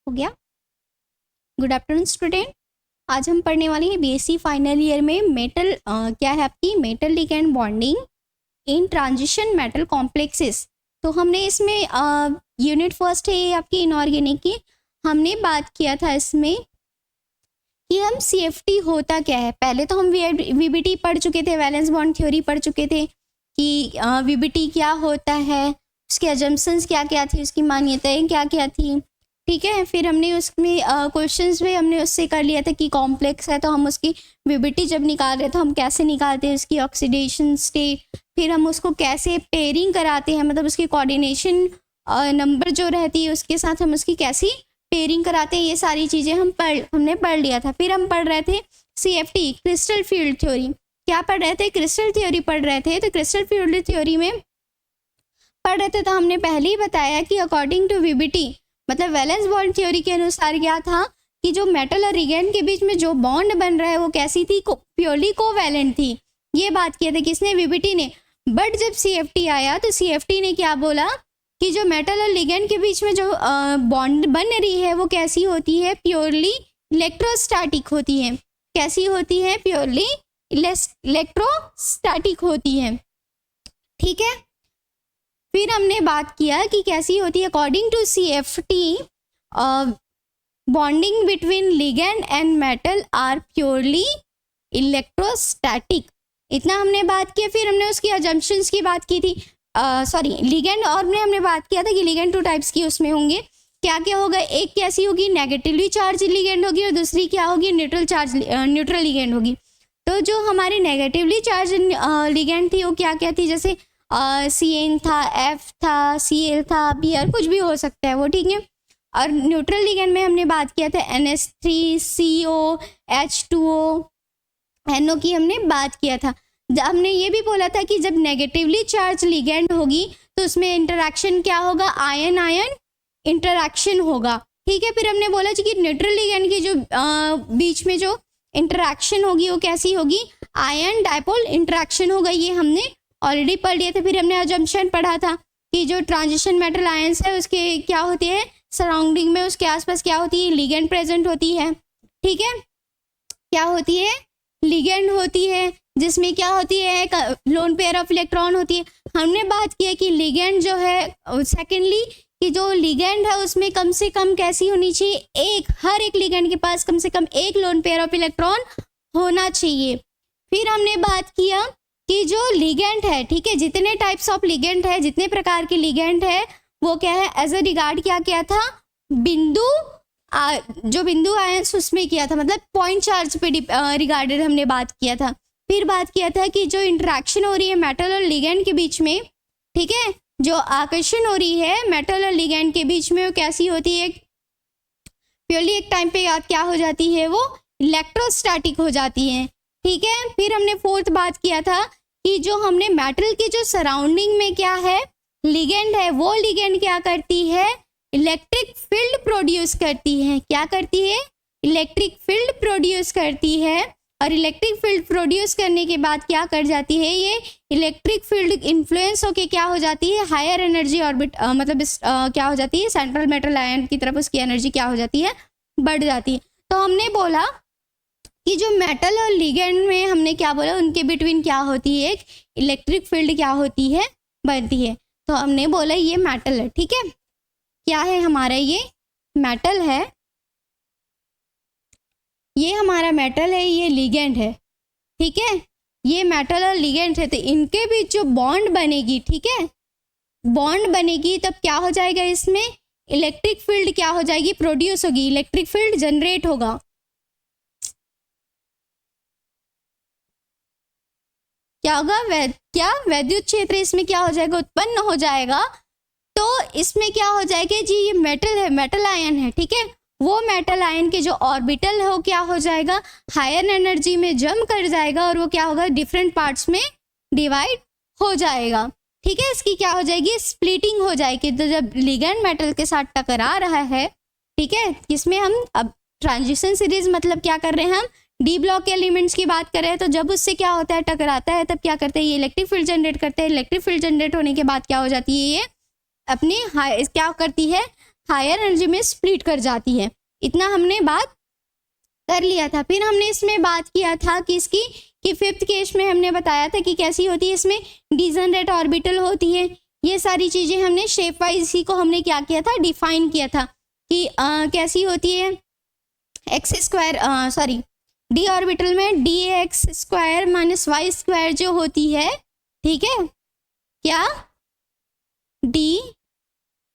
हो गया। Good afternoon student. आज हम पढ़ने वाले हैं बीएससी फाइनल ईयर में मेटल क्या है आपकी metal ligand bonding in transition metal complexes. तो हमने इसमें यूनिट फर्स्ट है आपकी इनऑर्गेनिक की। हमने बात किया था इसमें कि हम सीएफटी होता क्या है। पहले तो हम वीबीटी पढ़ चुके थे, वैलेंस बॉन्ड थ्योरी पढ़ चुके थे कि वीबीटी क्या होता है, उसके अजम्पशंस क्या क्या थी, उसकी मान्यताएं क्या क्या थी। ठीक है, फिर हमने उसमें क्वेश्चंस भी हमने उससे कर लिया था कि कॉम्प्लेक्स है तो हम उसकी वीबीटी जब निकाल रहे तो हम कैसे निकालते हैं उसकी ऑक्सीडेशन स्टेट, फिर हम उसको कैसे पेयरिंग कराते हैं, मतलब उसकी कोऑर्डिनेशन नंबर जो रहती है उसके साथ हम उसकी कैसी पेयरिंग कराते हैं। ये सारी चीज़ें हमने पढ़ लिया था। फिर हम पढ़ रहे थे सीएफटी क्रिस्टल फील्ड थ्योरी। क्या पढ़ रहे थे? क्रिस्टल थ्योरी पढ़ रहे थे। तो क्रिस्टल फील्ड थ्योरी में पढ़ रहे थे तो हमने पहले ही बताया कि अकॉर्डिंग टू वीबीटी मतलब वैलेंस बॉन्ड थ्योरी के अनुसार क्या था कि जो मेटल और लिगैंड के बीच में जो बॉन्ड बन रहा है वो कैसी थी, प्योरली कोवैलेंट थी। ये बात किए थे किसने? वीबीटी ने। बट जब सीएफटी आया तो सीएफटी ने क्या बोला कि जो मेटल और लिगैंड के बीच में जो बॉन्ड बन रही है वो कैसी होती है? प्योरली इलेक्ट्रोस्टैटिक होती है। कैसी होती है? प्योरली इलेक्ट्रोस्टैटिक होती है। ठीक है, फिर हमने बात किया कि कैसी होती है। According to CFT bonding between ligand and metal are purely electrostatic. इतना हमने बात किया। फिर हमने उसकी अजम्पशंस की बात की थी, लिगैंड और में हमने बात किया था कि लिगैंड 2 टाइप्स की उसमें होंगे। क्या क्या होगा? एक कैसी होगी? नेगेटिवली चार्ज लिगैंड होगी और दूसरी क्या होगी? न्यूट्रल लिगैंड होगी। तो जो हमारे नेगेटिवली चार्ज लिगैंड थी वो क्या क्या थी? जैसे CN था, F था, Cl था, Br कुछ भी हो सकता है वो। ठीक है, और न्यूट्रल लिगैंड में हमने बात किया था NH3 CO H2O NO की हमने बात किया था। हमने ये भी बोला था कि जब नेगेटिवली चार्ज लिगैंड होगी तो उसमें इंटरैक्शन क्या होगा? आयन आयन इंटरैक्शन होगा। ठीक है, फिर हमने बोला कि न्यूट्रल लिगैंड की जो बीच में जो इंटरैक्शन होगी वो कैसी होगी? आयन डायपोल इंटरैक्शन होगा। ये हमने ऑलरेडी पढ़ लिया था। फिर हमने अजम्पशन पढ़ा था कि जो ट्रांजिशन मेटल आयंस है उसके क्या होती है सराउंडिंग में, उसके आसपास क्या होती है? लिगैंड प्रेजेंट होती है। ठीक है, क्या होती है? लिगैंड होती है, जिसमें क्या होती है? लोन पेयर ऑफ इलेक्ट्रॉन होती है। हमने बात की है कि लिगैंड जो है सेकेंडली कि जो लिगैंड है उसमें कम से कम कैसी होनी चाहिए? हर एक लिगैंड के पास कम से कम एक लोन पेयर ऑफ इलेक्ट्रॉन होना चाहिए। फिर हमने बात किया कि जो लिगैंड है, ठीक है, जितने टाइप्स ऑफ लिगैंड है, जितने प्रकार के लिगैंड है वो क्या है? एज अ रिगार्ड क्या किया था? बिंदु जो बिंदु आयंस उसमें किया था, मतलब पॉइंट चार्ज पे रिगार्डेड हमने बात किया था। फिर बात किया था कि जो इंटरेक्शन हो रही है मेटल और लिगैंड के बीच में, ठीक है, जो आकर्षण हो रही है मेटल और लिगैंड के बीच में वो कैसी होती है? प्योरली एक टाइम पे क्या हो जाती है? वो इलेक्ट्रोस्टैटिक हो जाती है। ठीक है, फिर हमने फोर्थ बात किया था कि जो हमने मेटल के जो सराउंडिंग में क्या है? लिगैंड है, वो लिगैंड क्या करती है? इलेक्ट्रिक फील्ड प्रोड्यूस करती है। क्या करती है? इलेक्ट्रिक फील्ड प्रोड्यूस करती है। और इलेक्ट्रिक फील्ड प्रोड्यूस करने के बाद क्या कर जाती है? ये इलेक्ट्रिक फील्ड इन्फ्लुएंस होके क्या हो जाती है? हायर एनर्जी ऑर्बिट मतलब क्या हो जाती है? सेंट्रल मेटल आयन की तरफ उसकी एनर्जी क्या हो जाती है? बढ़ जाती है। तो हमने बोला कि जो मेटल और लिगैंड में हमने क्या बोला? उनके बिटवीन क्या होती है? एक इलेक्ट्रिक फील्ड क्या होती है? बनती है। तो हमने बोला ये मेटल है। ठीक है, क्या है हमारा? ये मेटल है, ये हमारा मेटल है, ये लिगैंड है। ठीक है, ये मेटल और लिगैंड है, तो इनके बीच जो बॉन्ड बनेगी, ठीक है, बॉन्ड बनेगी तब क्या हो जाएगा? इसमें इलेक्ट्रिक फील्ड क्या हो जाएगी? प्रोड्यूस होगी, इलेक्ट्रिक फील्ड जनरेट होगा। क्या होगा? क्या वैद्युत क्षेत्र इसमें क्या हो जाएगा? उत्पन्न हो जाएगा। तो इसमें क्या हो जाएगा जी? ये मेटल है, मेटल आयन है, ठीक है, वो मेटल आयन के जो ऑर्बिटल है वो क्या हो जाएगा? हायर एनर्जी में जम कर जाएगा और वो क्या होगा? डिफरेंट पार्ट्स में डिवाइड हो जाएगा। ठीक है, इसकी क्या हो जाएगी? स्प्लिटिंग हो जाएगी। तो जब लिगैंड मेटल के साथ टकरा रहा है, ठीक है, इसमें हम अब ट्रांजिशन सीरीज मतलब क्या कर रहे हैं? हम डी ब्लॉक के एलिमेंट्स की बात कर रहे हैं। तो जब उससे क्या होता है? टकराता है, तब क्या करते हैं? ये इलेक्ट्रिक फील्ड जनरेट करते हैं। इलेक्ट्रिक फील्ड जनरेट होने के बाद क्या हो जाती है? ये अपनी क्या करती है? हायर एनर्जी में स्प्लिट कर जाती है। इतना हमने बात कर लिया था। फिर हमने इसमें बात किया था किसकी, कि फिफ्थ केस में हमने बताया था कि कैसी होती है, इसमें डिजनरेट ऑर्बिटल होती है। ये सारी चीज़ें हमने शेप वाइज इसी को हमने क्या किया था, डिफाइन किया था कि कैसी होती है, X square sorry D orbital में D X square minus Y square जो होती है, ठीक है, क्या D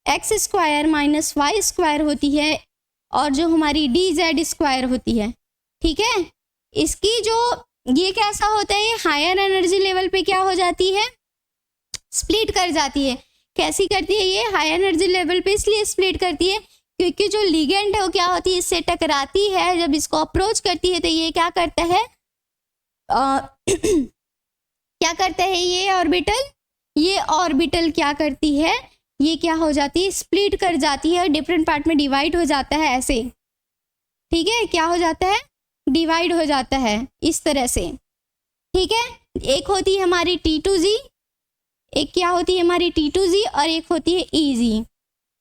X square minus Y square होती है, और जो हमारी डी जेड स्क्वायर होती है, ठीक है, इसकी जो ये कैसा होता है, हायर एनर्जी लेवल पे क्या हो जाती है, स्प्लिट कर जाती है। कैसी करती है ये, हायर एनर्जी लेवल पे इसलिए स्प्लिट करती है क्योंकि जो लिगेंड है वो क्या होती है, इससे टकराती है, जब इसको अप्रोच करती है तो ये क्या करता है क्या करता है ये ऑर्बिटल क्या करती है, ये क्या हो जाती है, स्प्लिट कर जाती है, डिफरेंट पार्ट में डिवाइड हो जाता है ऐसे, ठीक है, क्या हो जाता है, डिवाइड हो जाता है इस तरह से, ठीक है। एक होती है हमारी T2Z, एक क्या होती है हमारी T2Z, और एक होती है EZ,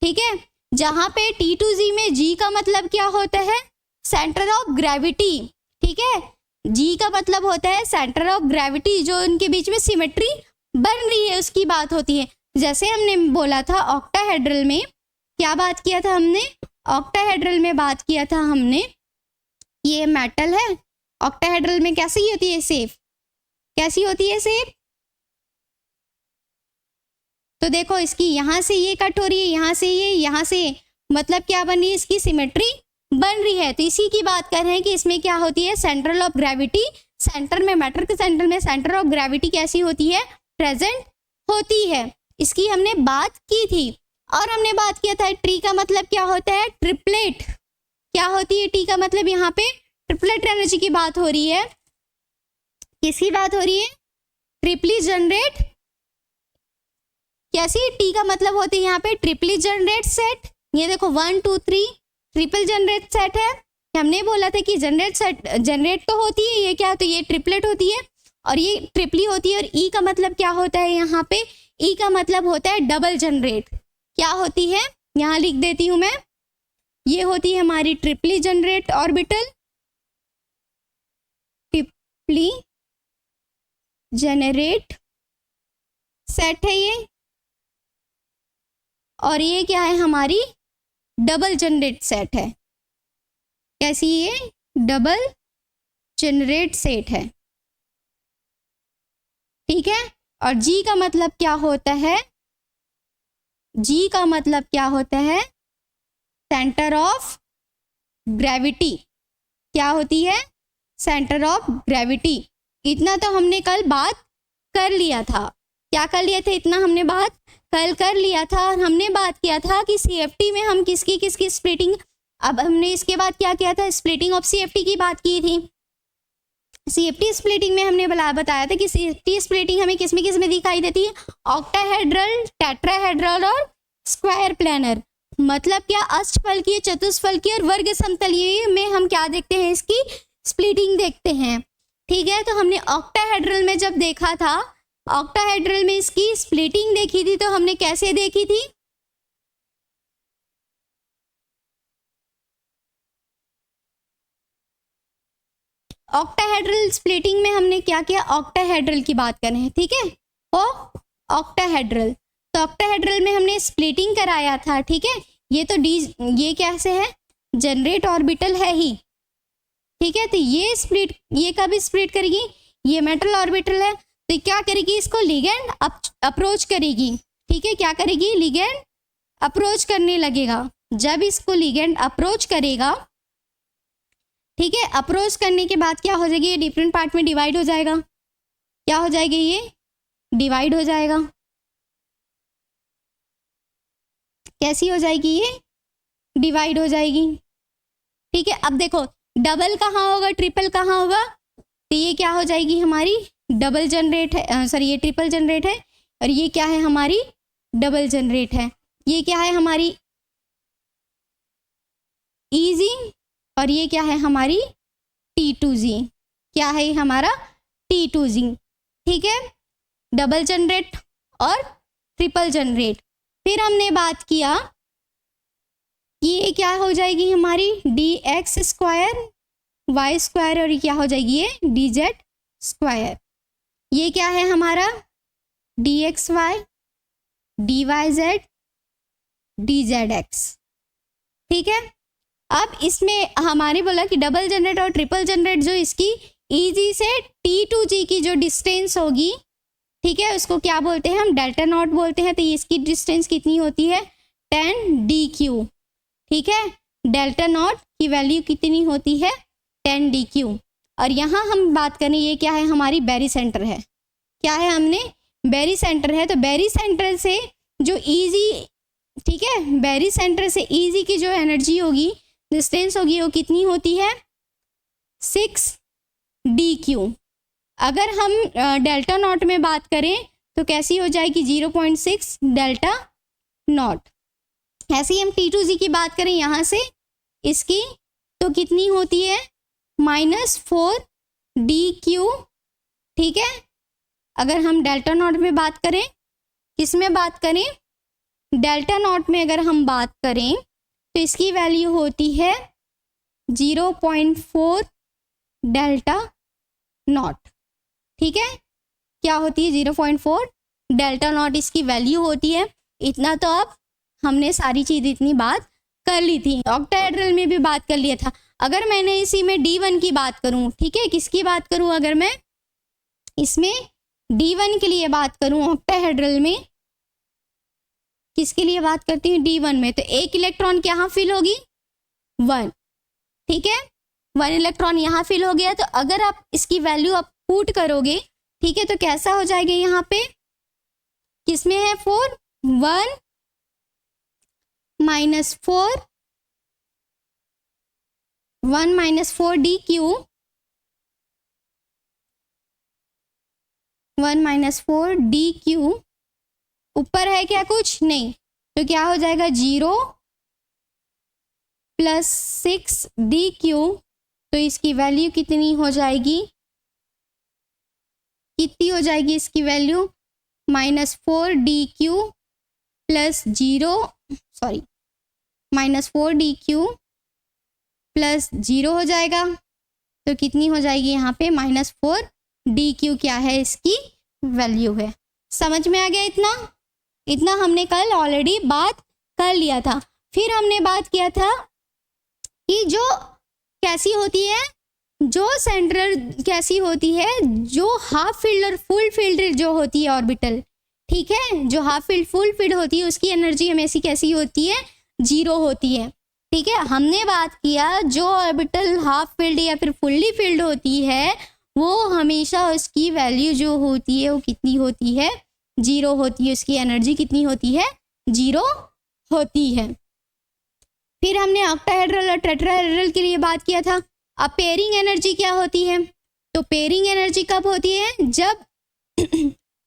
ठीक है। जहाँ पे T2Z में G का मतलब क्या होता है, सेंटर ऑफ ग्रेविटी, ठीक है, G का मतलब होता है सेंटर ऑफ ग्रेविटी, जो उनके बीच में सिमेट्री बन रही है उसकी बात होती है। जैसे हमने बोला था ऑक्टाहेड्रल में, क्या बात किया था हमने, ऑक्टाहेड्रल में बात किया था हमने, ये मेटल है, ऑक्टाहेड्रल में कैसी होती है शेप, कैसी होती है शेप, तो देखो इसकी यहाँ से ये कट हो रही है, यहाँ से ये, यहाँ से, मतलब क्या बन रही है, इसकी सिमेट्री बन रही है। तो इसी की बात कर रहे हैं कि इसमें क्या होती है, सेंट्रल ऑफ ग्रेविटी, सेंटर में, मैटर के सेंटर में सेंटर ऑफ ग्रेविटी कैसी होती है, प्रेजेंट होती है। इसकी हमने बात की थी। और हमने बात किया था ट्री का मतलब क्या होता है, ट्रिपलेट, क्या होती है टी का मतलब, यहाँ पे ट्रिपलेट एनर्जी की बात हो रही है, किसकी बात हो रही है, ट्रिपली जनरेट, कैसी, टी का मतलब होते हैं यहाँ पे ट्रिपली जनरेट सेट। ये देखो 1 2 3 ट्रिपल जनरेट सेट है। हमने बोला था कि जनरेट सेट, जनरेट तो होती है, ये क्या, तो ये ट्रिपलेट होती है और ये ट्रिपली होती है। और ई का मतलब क्या होता है, यहाँ पे ई का मतलब होता है डबल जनरेट, क्या होती है, यहाँ लिख देती हूँ मैं, ये होती है हमारी ट्रिपली जनरेट ऑर्बिटल, ट्रिपली जनरेट सेट है ये, और ये क्या है हमारी डबल जनरेट सेट है। कैसी, ये डबल जनरेट सेट है, ठीक है। और जी का मतलब क्या होता है, जी का मतलब क्या होता है, सेंटर ऑफ ग्रेविटी, क्या होती है, सेंटर ऑफ ग्रेविटी। इतना तो हमने कल बात कर लिया था, क्या कर लिया था, इतना हमने बात कल कर लिया था। और हमने बात किया था कि CFT में हम किसकी किसकी स्प्लिटिंग, अब हमने इसके बाद क्या किया था, स्प्लिटिंग ऑफ CFT की बात की थी। CFT स्प्लिटिंग में हमने बताया था कि CFT स्प्लिटिंग हमें किस में दिखाई देती है, ऑक्टाहेड्रल, टेट्राहेड्रल और स्क्वायर प्लानर। मतलब क्या, अष्टफलकीय, चतुष्फलकीय और वर्ग समतलीय में हम क्या देखते हैं, इसकी स्प्लिटिंग देखते हैं, ठीक है। तो हमने ऑक्टाहेड्रल में जब देखा था, ऑक्टाहेड्रल में इसकी स्प्लिटिंग देखी थी, तो हमने कैसे देखी थी, ऑक्टाहेड्रल स्प्लिटिंग में हमने क्या किया, ऑक्टाहेड्रल की बात कर रहे हैं, ठीक है, वो ऑक्टाहेड्रल। तो ऑक्टाहेड्रल में हमने स्प्लिटिंग कराया था, ठीक है। ये तो डी, ये कैसे है, जनरेट ऑर्बिटल है ही, ठीक है। तो ये स्प्लिट, ये कभी स्प्लिट करेगी, ये मेटल ऑर्बिटल है, तो क्या करेगी, इसको लिगेंड अप्रोच करेगी, ठीक है, क्या करेगी, लिगेंड अप्रोच करने लगेगा। जब इसको लिगेंड अप्रोच करेगा, ठीक है, अप्रोच करने के बाद क्या हो जाएगी, ये डिफरेंट पार्ट में डिवाइड हो जाएगा, क्या हो जाएगी, ये डिवाइड हो जाएगा, कैसी हो जाएगी, ये डिवाइड हो जाएगी, ठीक है। अब देखो डबल कहाँ होगा, ट्रिपल कहाँ होगा, तो ये क्या हो जाएगी हमारी डबल जनरेट है, सॉरी ये ट्रिपल जनरेट है, और ये क्या है हमारी डबल जनरेट है, ये क्या है हमारी EZ, और ये क्या है हमारी T2Z, क्या है हमारा T2Z, ठीक है, डबल जनरेट और ट्रिपल जनरेट। फिर हमने बात किया कि ये क्या हो जाएगी हमारी dx² y² और ये क्या हो जाएगी ये dz²। ये क्या है हमारा dxy dyz dzx। ठीक है, अब इसमें हमारे बोला कि डबल जनरेट और ट्रिपल जनरेट जो इसकी EG से T to G की जो डिस्टेंस होगी, ठीक है, उसको क्या बोलते हैं हम डेल्टा नॉट बोलते हैं। तो इसकी डिस्टेंस कितनी होती है 10dq। ठीक है, डेल्टा नॉट की वैल्यू कितनी होती है 10dq। और यहाँ हम बात करें ये क्या है हमारी बेरी सेंटर है। क्या है हमने बेरी सेंटर है। तो बेरी सेंटर से जो EG, ठीक है, बेरी सेंटर से EG की जो एनर्जी होगी डिस्टेंस होगी वो कितनी होती है 6dq। अगर हम डेल्टा नॉट में बात करें तो कैसी हो जाएगी 0.6 डेल्टा नॉट। ऐसे ही हम T to G की बात करें यहाँ से इसकी तो कितनी होती है -4dq। ठीक है, अगर हम डेल्टा नॉट में बात करें, किस में बात करें डेल्टा नॉट में अगर हम बात करें तो इसकी वैल्यू होती है 0.4 डेल्टा नॉट। ठीक है, क्या होती है 0.4 डेल्टा नॉट इसकी वैल्यू होती है। इतना तो अब हमने सारी चीज़ इतनी बात कर ली थी, ऑक्टाहेड्रल में भी बात कर लिया था। अगर मैंने इसी में D1 की बात करूं, ठीक है, किसकी बात करूं, अगर मैं इसमें D1 के लिए बात करूं ऑक्टाहेड्रल में, किसके लिए बात करती हूँ D1 में, तो एक इलेक्ट्रॉन क्या फिल होगी 1। ठीक है, 1 इलेक्ट्रॉन यहाँ फिल हो गया। तो अगर आप इसकी वैल्यू आप पुट करोगे, ठीक है, तो कैसा हो जाएगा यहाँ पे किसमें है 4 1 -4 1 -4dq 1 -4dq ऊपर है क्या कुछ नहीं, तो क्या हो जाएगा 0 + 6dq। तो इसकी वैल्यू कितनी हो जाएगी, कितनी हो जाएगी इसकी वैल्यू -4dq + 0 हो जाएगा। तो कितनी हो जाएगी यहाँ पे -4dq क्या है इसकी वैल्यू है। समझ में आ गया इतना हमने कल ऑलरेडी बात कर लिया था। फिर हमने बात किया था कि जो कैसी होती है, जो सेंट्रल कैसी होती है, जो हाफ फील्ड और फुल फील्ड जो होती है ऑर्बिटल, ठीक है, जो हाफ फील्ड फुल फील्ड होती है उसकी एनर्जी हमेशा कैसी होती है 0 होती है। ठीक है, हमने बात किया जो ऑर्बिटल हाफ फील्ड या फिर फुल्ली फील्ड होती है वो हमेशा उसकी वैल्यू जो होती है वो कितनी होती है 0 होती है, उसकी एनर्जी कितनी होती है 0 होती है। फिर हमने ऑक्टाहेड्रल और टेट्राहेड्रल के लिए बात किया था। अब पेयरिंग एनर्जी क्या होती है, तो पेयरिंग एनर्जी कब होती है जब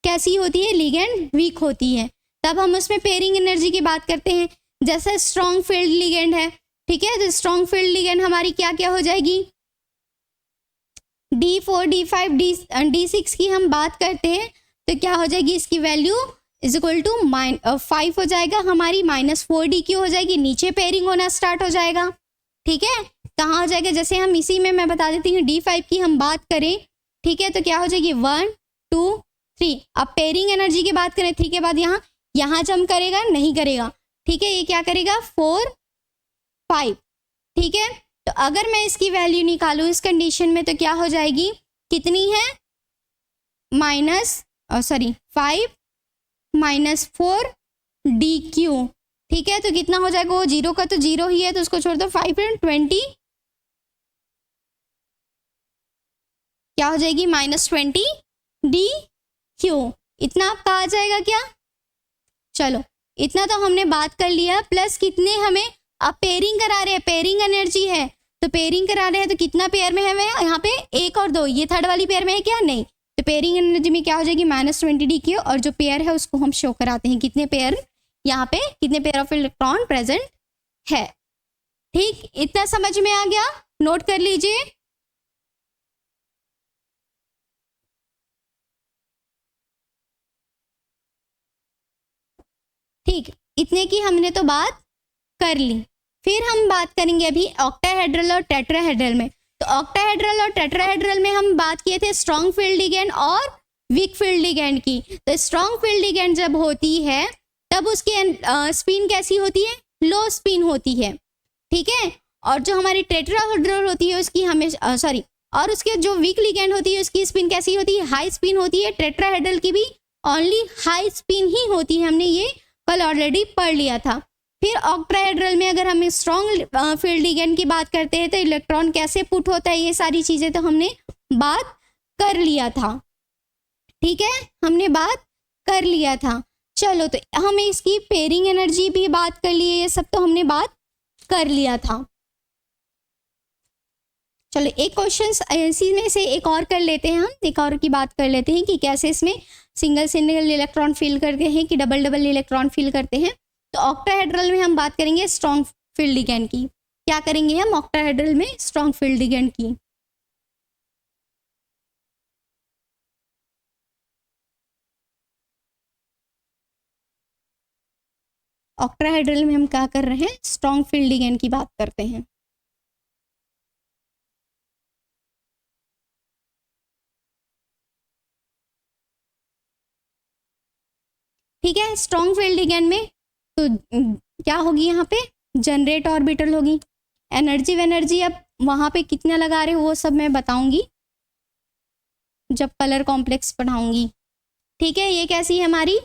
कैसी होती है लिगेंड वीक होती है, तब हम उसमें पेयरिंग एनर्जी की बात करते हैं। जैसे स्ट्रॉन्ग फील्ड लिगेंड है, ठीक है, तो स्ट्रॉन्ग फील्ड लिगेंड हमारी क्या क्या हो जाएगी D4 D5 D6 की हम बात करते हैं तो क्या हो जाएगी इसकी वैल्यू = 5 हो जाएगा, हमारी -4dq हो जाएगी, नीचे पेयरिंग होना स्टार्ट हो जाएगा। ठीक है, कहाँ हो जाएगा, जैसे हम इसी में मैं बता देती हूँ D5 की हम बात करें, ठीक है, तो क्या हो जाएगी 1 2 3। अब पेयरिंग एनर्जी की बात करें 3 के बाद यहाँ जंप करेगा नहीं करेगा, ठीक है, ये क्या करेगा 4 5। ठीक है, तो अगर मैं इसकी वैल्यू निकालूं इस कंडीशन में तो क्या हो जाएगी, कितनी है 5 -4dq। ठीक है, तो कितना हो जाएगा, वो 0 का तो 0 ही है तो उसको छोड़ दो, 5 × 20 क्या हो जाएगी -20dq। इतना आपका आ जाएगा क्या, चलो इतना तो हमने बात कर लिया। प्लस कितने हमें अब पेयरिंग करा रहे हैं, पेयरिंग एनर्जी है तो पेयरिंग करा रहे हैं तो कितना पेयर में है यहाँ पे 1 और 2, ये थर्ड वाली पेयर में है क्या नहीं, तो पेयरिंग एनर्जी में क्या हो जाएगी -20dq। और जो पेयर है उसको हम शो कराते हैं कितने पेयर, यहाँ पे कितने पेयर ऑफ इलेक्ट्रॉन प्रेजेंट है। ठीक, इतना समझ में आ गया, नोट कर लीजिए। ठीक, इतने की हमने तो बात कर ली। फिर हम बात करेंगे अभी ऑक्टाहेड्रल और टेट्राहेड्रल में। तो ऑक्टाहेड्रल और टेट्राहेड्रल में हम बात किए थे स्ट्रॉन्ग फील्ड लिगेंड और वीक फील्ड लिगेंड की। तो स्ट्रॉन्ग फील्ड लिगेंड जब होती है तब उसकी स्पिन कैसी होती है, लो स्पिन होती है, ठीक है। और जो हमारी टेट्राहेड्रल होती है उसकी हमेशा और उसके जो वीक लिगेंड होती है उसकी स्पिन कैसी होती है, हाई स्पिन होती है। टेट्राहेड्रल की भी ओनली हाई स्पिन ही होती है, हमने ये कल ऑलरेडी पढ़ लिया था। फिर ऑक्टाहेड्रल में अगर हम स्ट्रॉन्ग फील्ड लिगेंड की बात करते हैं तो इलेक्ट्रॉन कैसे पुट होता है, ये सारी चीजें तो हमने बात कर लिया था, ठीक है, हमने बात कर लिया था। चलो तो हम इसकी पेयरिंग एनर्जी भी बात कर लिए, ये सब तो हमने बात कर लिया था। चलो एक क्वेश्चन इसी में से एक और कर लेते हैं, हम एक और की बात कर लेते हैं कि कैसे इसमें सिंगल सिंगल इलेक्ट्रॉन फिल करते हैं कि डबल डबल इलेक्ट्रॉन फिल करते हैं। तो ऑक्टाहेड्रल में हम बात करेंगे स्ट्रॉन्ग फील्ड लिगेंड की। क्या करेंगे हम ऑक्टाहेड्रल में स्ट्रॉन्ग फील्ड लिगेंड की? ऑक्टाहेड्रल में हम क्या कर रहे हैं, स्ट्रॉन्ग फील्ड लिगेंड की बात करते हैं। ठीक है, स्ट्रॉन्ग फील्ड लिगेंड में तो क्या होगी, यहाँ पे जनरेट ऑर्बिटल होगी। एनर्जी अब वहाँ पे कितना लगा रहे हो वो सब मैं बताऊंगी जब कलर कॉम्प्लेक्स पढ़ाऊंगी, ठीक है। ये कैसी है हमारी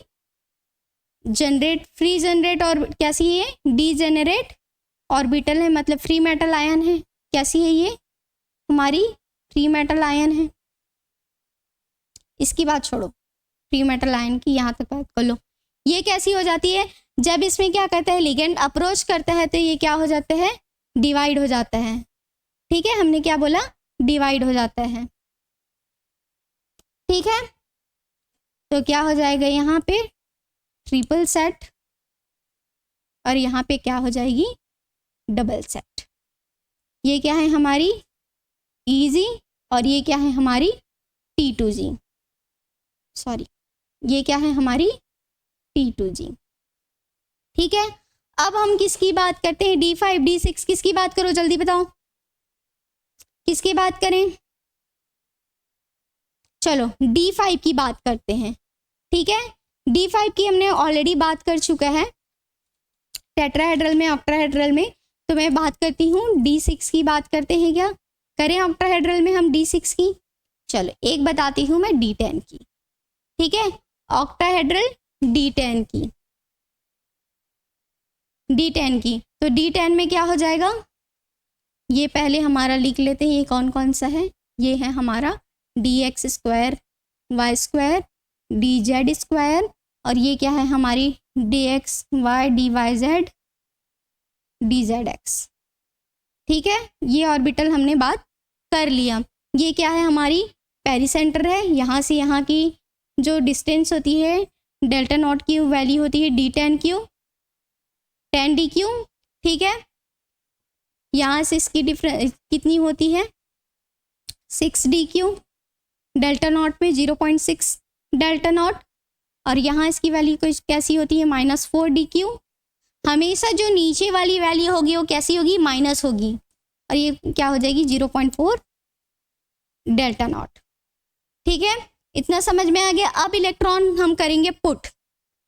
जनरेट, फ्री जनरेट, और कैसी है डीजेनरेट ऑर्बिटल है, मतलब फ्री मेटल आयन है। कैसी है ये हमारी फ्री मेटल आयन है। इसकी बात छोड़ो, फ्री मेटल आयन की यहाँ तक बात कर लो। ये कैसी हो जाती है, जब इसमें क्या करता है लिगेंड अप्रोच करता है तो ये क्या हो जाता है, डिवाइड हो जाता है, ठीक है। हमने क्या बोला, डिवाइड हो जाता है, ठीक है। तो क्या हो जाएगा यहाँ पे ट्रिपल सेट और यहाँ पे क्या हो जाएगी डबल सेट। ये क्या है हमारी EG और ये क्या है हमारी T2G, सॉरी ये क्या है हमारी T2G, ठीक है। अब हम किसकी बात करते हैं, D5 D6 किसकी बात करो, जल्दी बताओ किसकी बात करें। चलो D5 की बात करते हैं, ठीक है। D5 की हमने ऑलरेडी बात कर चुका है टेट्राहेड्रल में, ऑक्टाहेड्रल में। तो मैं बात करती हूँ D6 की बात करते हैं, क्या करें ऑक्टाहेड्रल में हम D6 की। चलो एक बताती हूँ मैं D10 की, ठीक है। ऑक्टाहेड्रल D10 की, D10 की, तो D10 में क्या हो जाएगा, ये पहले हमारा लिख लेते हैं, ये कौन कौन सा है। ये है हमारा dx square y square dz square, और ये क्या है हमारी dx y dy z dzx, ठीक है। ये ऑर्बिटल हमने बात कर लिया। ये क्या है हमारी पेरिसेंटर है, यहाँ से यहाँ की जो डिस्टेंस होती है डेल्टा नॉट की वैल्यू होती है d10q 10dq, ठीक है। यहाँ से इसकी डिफरेंस कितनी होती है 6dq, डेल्टा नॉट में 0.6 डेल्टा नॉट, और यहाँ इसकी वैल्यू कैसी होती है -4dq। हमेशा जो नीचे वाली वैल्यू होगी वो कैसी होगी, माइनस होगी, और ये क्या हो जाएगी 0.4 डेल्टा नॉट, ठीक है। इतना समझ में आ गया। अब इलेक्ट्रॉन हम करेंगे पुट।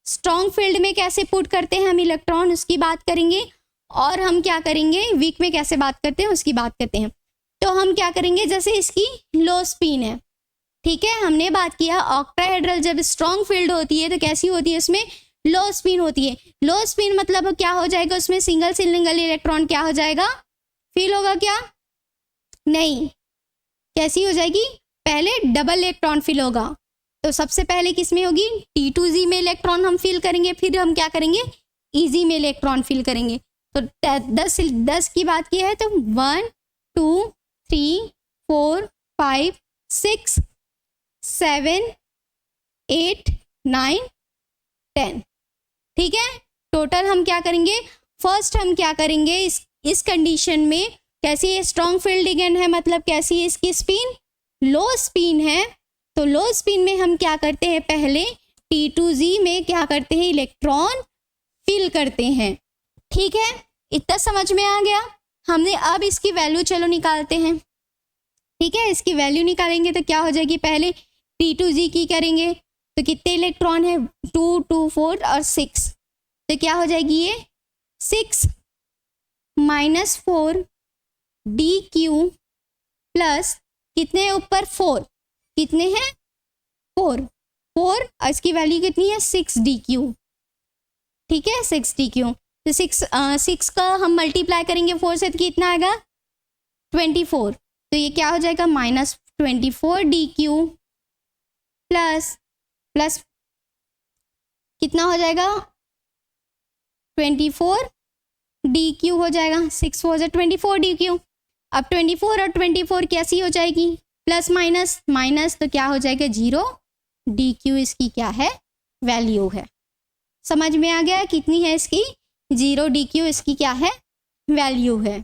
स्ट्रॉन्ग फील्ड में कैसे पुट करते हैं हम इलेक्ट्रॉन उसकी बात करेंगे, और हम क्या करेंगे वीक में कैसे बात करते हैं उसकी बात करते हैं। तो हम क्या करेंगे, जैसे इसकी लो स्पिन है, ठीक है, हमने बात किया ऑक्टाहेड्रल जब स्ट्रॉन्ग फील्ड होती है तो कैसी होती है, उसमें लो स्पिन होती है। लो स्पिन मतलब क्या हो जाएगा, उसमें सिंगल सिंगल इलेक्ट्रॉन क्या हो जाएगा, फील होगा क्या, नहीं, कैसी हो जाएगी, पहले डबल इलेक्ट्रॉन फिल होगा। तो सबसे पहले किस में होगी, T2G में इलेक्ट्रॉन हम फिल करेंगे, फिर हम क्या करेंगे EG में इलेक्ट्रॉन फिल करेंगे। तो 10 की बात की है तो 1 2 3 4 5 6 7 8 9 10, ठीक है। टोटल हम क्या करेंगे, फर्स्ट हम क्या करेंगे इस कंडीशन में, कैसी स्ट्रॉन्ग फील्ड लिगेंड है, मतलब कैसी है इसकी स्पिन, लो स्पिन है। तो लो स्पिन में हम क्या करते हैं, पहले T2G में क्या करते हैं इलेक्ट्रॉन फिल करते हैं, ठीक है। इतना समझ में आ गया। हमने अब इसकी वैल्यू चलो निकालते हैं। ठीक है, इसकी वैल्यू निकालेंगे तो क्या हो जाएगी, पहले T2Z की करेंगे तो कितने इलेक्ट्रॉन है, 2, 2, 4 और 6, तो क्या हो जाएगी ये 6 - 4 DQ प्लस कितने हैं ऊपर 4, कितने हैं 4 और इसकी वैल्यू कितनी है 6 DQ। ठीक है, 6 DQ, तो 6 का हम मल्टीप्लाई करेंगे 4 से तो कितना आएगा 24, तो ये क्या हो जाएगा -24 DQ प्लस कितना हो जाएगा 24 DQ हो जाएगा, 6 4 24 DQ। अब 24 और 24 कैसी हो जाएगी, प्लस माइनस तो क्या हो जाएगा 0 DQ इसकी क्या है वैल्यू है। समझ में आ गया कितनी है इसकी 0 DQ इसकी क्या है वैल्यू है।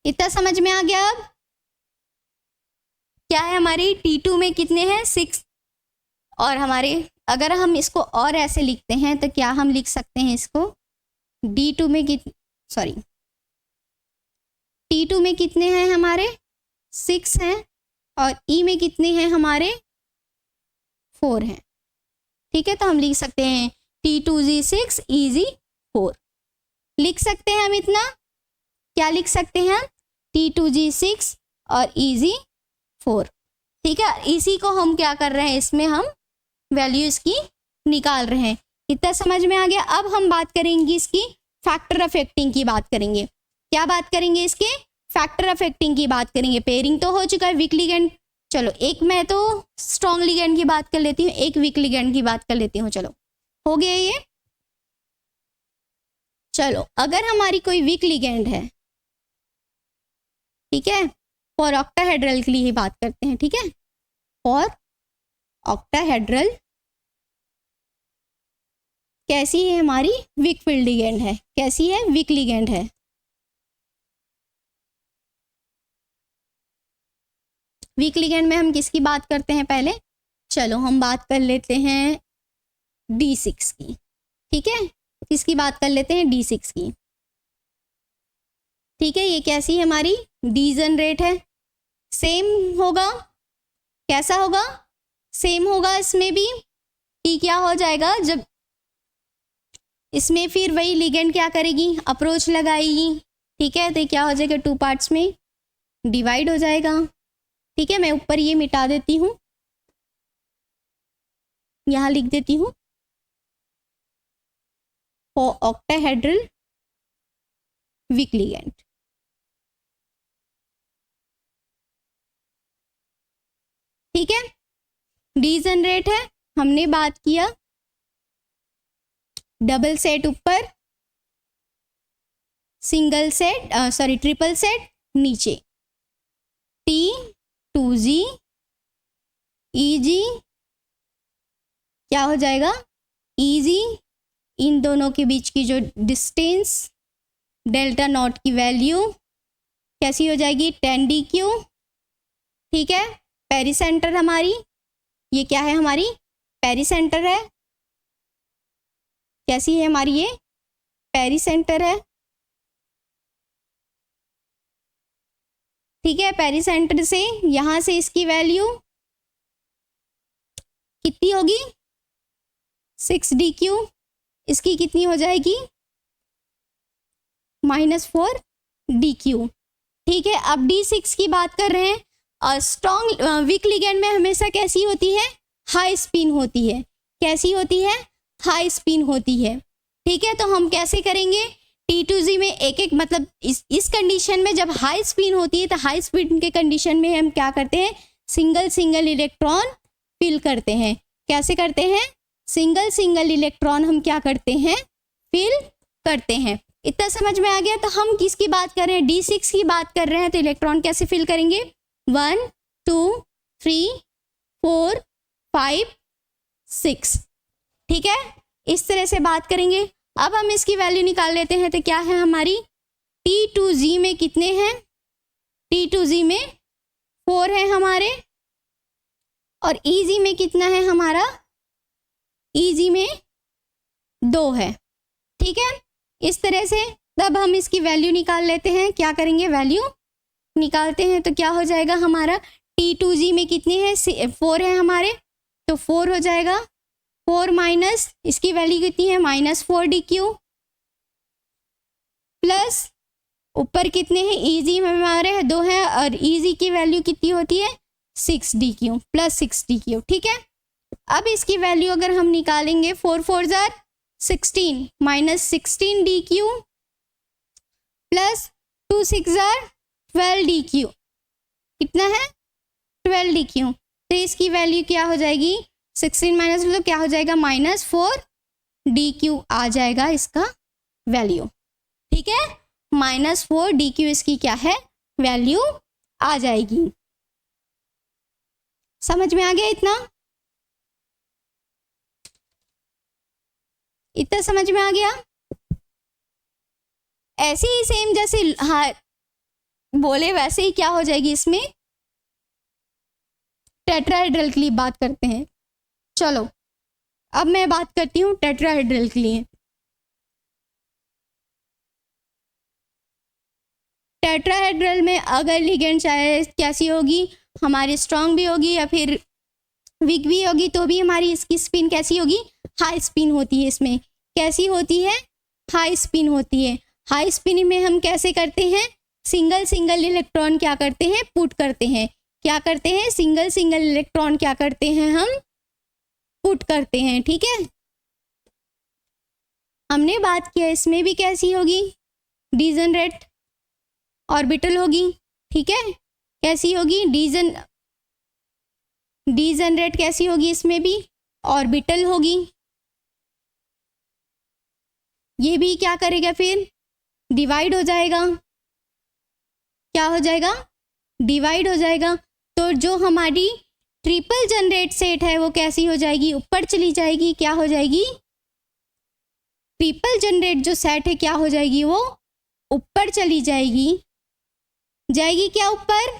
इतना समझ में आ गया। अब क्या है हमारी T2 में कितने हैं 6, और हमारे अगर हम इसको और ऐसे लिखते हैं तो क्या हम लिख सकते हैं इसको T2 में कितने हैं हमारे 6 हैं और E में कितने हैं हमारे 4 हैं। ठीक है, तो हम लिख सकते हैं T2Z 6 EZ 4 लिख सकते हैं हम। इतना क्या लिख सकते हैं T2G 6 और EZ 4। ठीक है, इसी को हम क्या कर रहे हैं, इसमें हम वैल्यू इसकी निकाल रहे हैं। इतना समझ में आ गया। अब हम बात करेंगे इसकी फैक्टर अफेक्टिंग की बात करेंगे। क्या बात करेंगे, इसके फैक्टर अफेक्टिंग की बात करेंगे। पेयरिंग तो हो चुका है, वीक लिगेंड, चलो एक मैं तो स्ट्रॉन्ग लिगेंड की बात कर लेती हूँ, एक वीक लिगेंड की बात कर लेती हूँ। चलो हो गया ये। चलो अगर हमारी कोई वीक लिगेंड है, ठीक है, फॉर ऑक्टाहेड्रल के लिए ही बात करते हैं। ठीक है, फॉर ऑक्टाहेड्रल कैसी है हमारी वीक फील्ड लिगेंड है, कैसी है वीक लिगेंड है। वीक लिगेंड में हम किसकी बात करते हैं पहले, चलो हम बात कर लेते हैं D6 की। ठीक है, किसकी बात कर लेते हैं D6 की। ठीक है, ये कैसी है हमारी डीजनरेट है, सेम होगा, कैसा होगा सेम होगा इसमें भी कि क्या हो जाएगा, जब इसमें फिर वही लिगेंड क्या करेगी अप्रोच लगाएगी। ठीक है, तो क्या हो जाएगा 2 पार्ट्स में डिवाइड हो जाएगा। ठीक है, मैं ऊपर ये मिटा देती हूँ, यहाँ लिख देती हूँ फॉर ऑक्टाहेड्रल वीक लिगेंड। ठीक है, डीजनरेट है, हमने बात किया डबल सेट ऊपर, सिंगल सेट ट्रिपल सेट नीचे, T2Z EG क्या हो जाएगा EG, इन दोनों के बीच की जो डिस्टेंस डेल्टा नॉट की वैल्यू कैसी हो जाएगी 10 DQ। ठीक है, पेरीसेंटर हमारी ये क्या है हमारी पेरीसेंटर है, कैसी है हमारी ये पेरीसेंटर है। ठीक है, पेरीसेंटर से यहां से इसकी वैल्यू कितनी होगी 6 DQ, इसकी कितनी हो जाएगी -4 DQ। ठीक है, अब D6 की बात कर रहे हैं, और स्ट्रॉन्ग वीक लिगेंड में हमेशा कैसी होती है हाई स्पिन होती है, कैसी होती है हाई स्पिन होती है। ठीक है, तो हम कैसे करेंगे T2Z में एक एक मतलब इस कंडीशन में जब हाई स्पिन होती है तो हाई स्पिन के कंडीशन में हम क्या करते हैं सिंगल इलेक्ट्रॉन फिल करते हैं। कैसे करते हैं सिंगल इलेक्ट्रॉन हम क्या करते हैं फिल करते हैं। इतना समझ में आ गया। तो हम किसकी बात कर रहे हैं D6 की बात कर रहे हैं, तो इलेक्ट्रॉन कैसे फिल करेंगे 1 2 3 4 5 6। ठीक है, इस तरह से बात करेंगे। अब हम इसकी वैल्यू निकाल लेते हैं, तो क्या है हमारी T2Z में कितने हैं, T2Z में 4 है हमारे, और EZ में कितना है हमारा EZ में 2 है। ठीक है, इस तरह से तब हम इसकी वैल्यू निकाल लेते हैं। क्या करेंगे, वैल्यू निकालते हैं तो क्या हो जाएगा हमारा, T2G में कितने हैं, 4 है हमारे, तो 4 हो जाएगा। 4 माइनस इसकी वैल्यू कितनी है, -4DQ, प्लस ऊपर कितने हैं, EG में हमारे 2 है और EG की वैल्यू कितनी होती है, 6DQ प्लस 6DQ। ठीक है, अब इसकी वैल्यू अगर हम निकालेंगे, 4 4 jar 16 minus 16DQ plus 2 6 jar 12DQ, कितना है 12DQ। तो इसकी वैल्यू क्या हो जाएगी, 16 माइनस मतलब क्या हो जाएगा, -4DQ आ जाएगा इसका वैल्यू। ठीक है, -4DQ इसकी क्या है, वैल्यू आ जाएगी। समझ में आ गया इतना, इतना समझ में आ गया। ऐसे ही सेम जैसे हाँ बोले वैसे ही क्या हो जाएगी इसमें, टेट्राहेड्रल के लिए बात करते हैं। चलो अब मैं बात करती हूँ टेट्राहेड्रल के लिए। टेट्राहेड्रल में अगर लिगेंड चाहे कैसी होगी हमारी, स्ट्रांग भी होगी या फिर वीक भी होगी, तो भी हमारी इसकी स्पिन कैसी होगी, हाई स्पिन होती है। इसमें कैसी होती है, हाई स्पिन होती है। हाई स्पिन में हम कैसे करते हैं, सिंगल सिंगल इलेक्ट्रॉन क्या करते हैं, पुट करते हैं। क्या करते हैं, सिंगल सिंगल इलेक्ट्रॉन क्या करते हैं, हम पुट करते हैं। ठीक है, हमने बात किया इसमें भी कैसी होगी, डिजनरेट ऑर्बिटल होगी। ठीक है, कैसी होगी, डिजनरेट कैसी होगी, इसमें भी ऑर्बिटल होगी। ये भी क्या करेगा, फिर डिवाइड हो जाएगा। क्या हो जाएगा, डिवाइड हो जाएगा। तो जो हमारी ट्रिपल जनरेट सेट है वो कैसी हो जाएगी, ऊपर चली जाएगी। क्या हो जाएगी, ट्रिपल जनरेट जो सेट है क्या हो जाएगी, वो ऊपर चली जाएगी। जाएगी क्या ऊपर,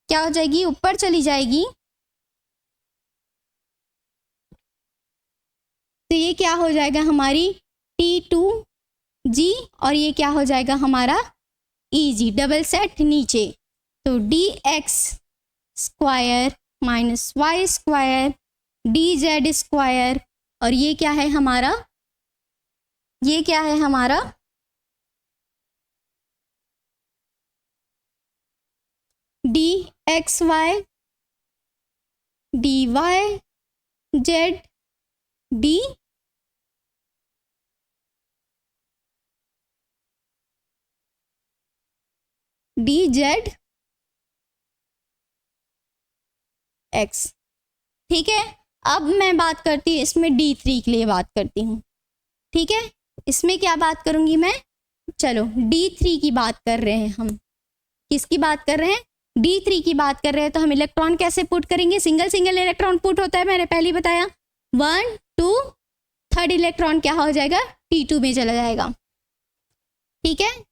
क्या हो जाएगी, ऊपर चली जाएगी। तो ये क्या हो जाएगा हमारी T2G और ये क्या हो जाएगा हमारा EG, डबल सेट नीचे। तो dx square minus Y square dz square, और ये क्या है हमारा, ये क्या है हमारा dxy dyz d dz x। ठीक है, अब मैं बात करती हूँ इसमें D3 के लिए बात करती हूँ। ठीक है, इसमें क्या बात करूंगी मैं, चलो D3 की बात कर रहे हैं हम। किसकी बात कर रहे हैं, D3 की बात कर रहे हैं। तो हम इलेक्ट्रॉन कैसे पुट करेंगे, सिंगल सिंगल इलेक्ट्रॉन पुट होता है, मैंने पहले ही बताया। 1 2 थर्ड इलेक्ट्रॉन क्या हो जाएगा, T2 में चला जाएगा। ठीक है,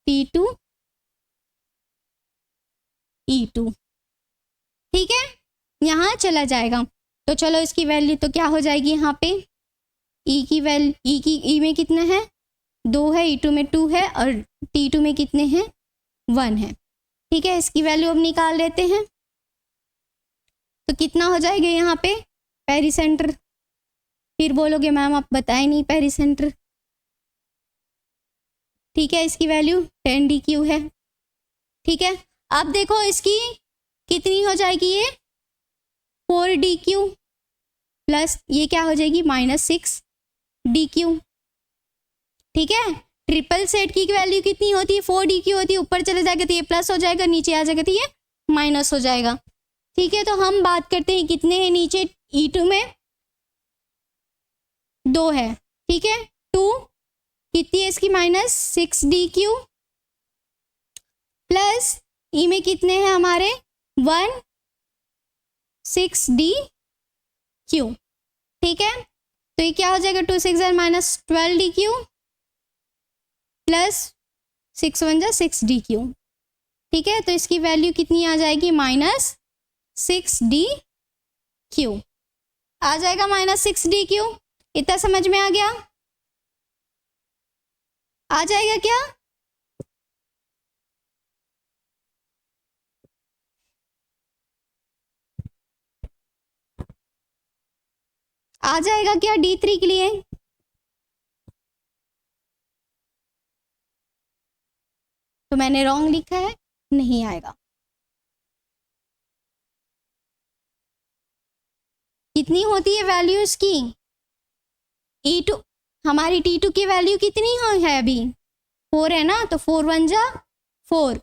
T2 E2। ठीक है, यहाँ चला जाएगा। तो चलो इसकी वैल्यू तो क्या हो जाएगी यहाँ पे, E की वैल्यू, E में कितना है 2 है, E2 में 2 है और T2 में कितने हैं 1 है। ठीक है, इसकी वैल्यू अब निकाल लेते हैं। तो कितना हो जाएगा यहाँ पे पेरिसेंटर, फिर बोलोगे मैम आप बताए नहीं पेरिसेंटर। ठीक है, इसकी वैल्यू 10DQ है। ठीक है, अब देखो इसकी कितनी हो जाएगी, ये 4DQ प्लस ये क्या हो जाएगी -6DQ। ठीक है, ट्रिपल सेट की वैल्यू कितनी होती है 4DQ होती है, ऊपर चले जाएगा तो ये प्लस हो जाएगा, नीचे आ जाएगा तो ये माइनस हो जाएगा। ठीक है, तो हम बात करते हैं कितने हैं नीचे, E2 में 2 है। ठीक है, 2 कितनी है इसकी -6DQ प्लस ई में कितने हैं हमारे 1 6DQ। ठीक है, तो ये क्या हो जाएगा 2 6 -12DQ प्लस 6 1 6DQ। ठीक है, तो इसकी वैल्यू कितनी आ जाएगी -6DQ आ जाएगा, -6DQ। इतना समझ में आ गया? आ जाएगा क्या? आ जाएगा क्या D3 के लिए? तो मैंने रॉन्ग लिखा है, नहीं आएगा। कितनी होती है वैल्यू इसकी? E2 हमारी T2 की वैल्यू कितनी है अभी? 4 है ना, तो 4 1 जा 4।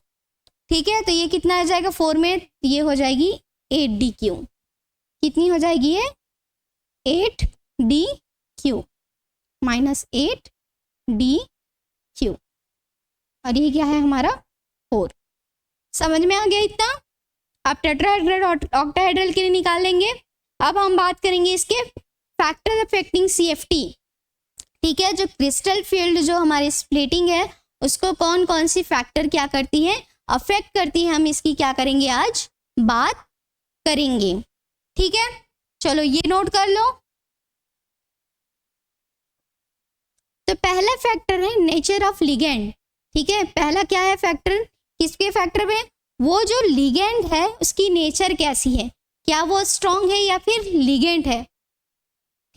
ठीक है, तो ये कितना आ जाएगा 4 में? ये हो जाएगी 8DQ। कितनी हो जाएगी ये? 8DQ माइनस 8DQ, और ये क्या है हमारा 4। समझ में आ गया इतना? आप टेट्राहेड्रल ऑक्टाहेड्रल के लिए निकाल लेंगे। अब हम बात करेंगे इसके फैक्टर अफेक्टिंग CFT। ठीक है, जो क्रिस्टल फील्ड जो हमारी स्प्लिटिंग है उसको कौन कौन सी फैक्टर क्या करती है, अफेक्ट करती है, हम इसकी क्या करेंगे आज बात करेंगे। ठीक है, चलो ये नोट कर लो। तो पहला फैक्टर है नेचर ऑफ लिगेंड। ठीक है, पहला क्या है फैक्टर, किसके फैक्टर में? वो जो लिगेंड है उसकी नेचर कैसी है, क्या वो स्ट्रॉन्ग है या फिर लिगेंड है।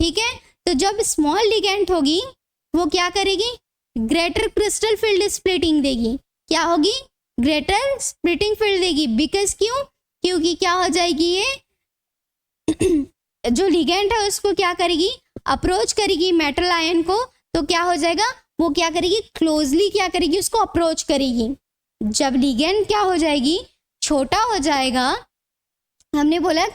ठीक है, तो जब स्मॉल लिगेंड होगी वो क्या करेगी, ग्रेटर क्रिस्टल फील्ड स्प्लिटिंग देगी। क्या होगी? ग्रेटर स्प्लिटिंग फील्ड देगी। बिकॉज क्यों? क्योंकि क्या हो जाएगी ये जो लिगेंड है उसको क्या करेगी, अप्रोच करेगी मेटल आयन को, तो क्या हो जाएगा, वो क्या करेगी, क्लोजली क्या करेगी, उसको अप्रोच करेगी। जब लिगेंड क्या हो जाएगी, छोटा हो जाएगा, हमने बोला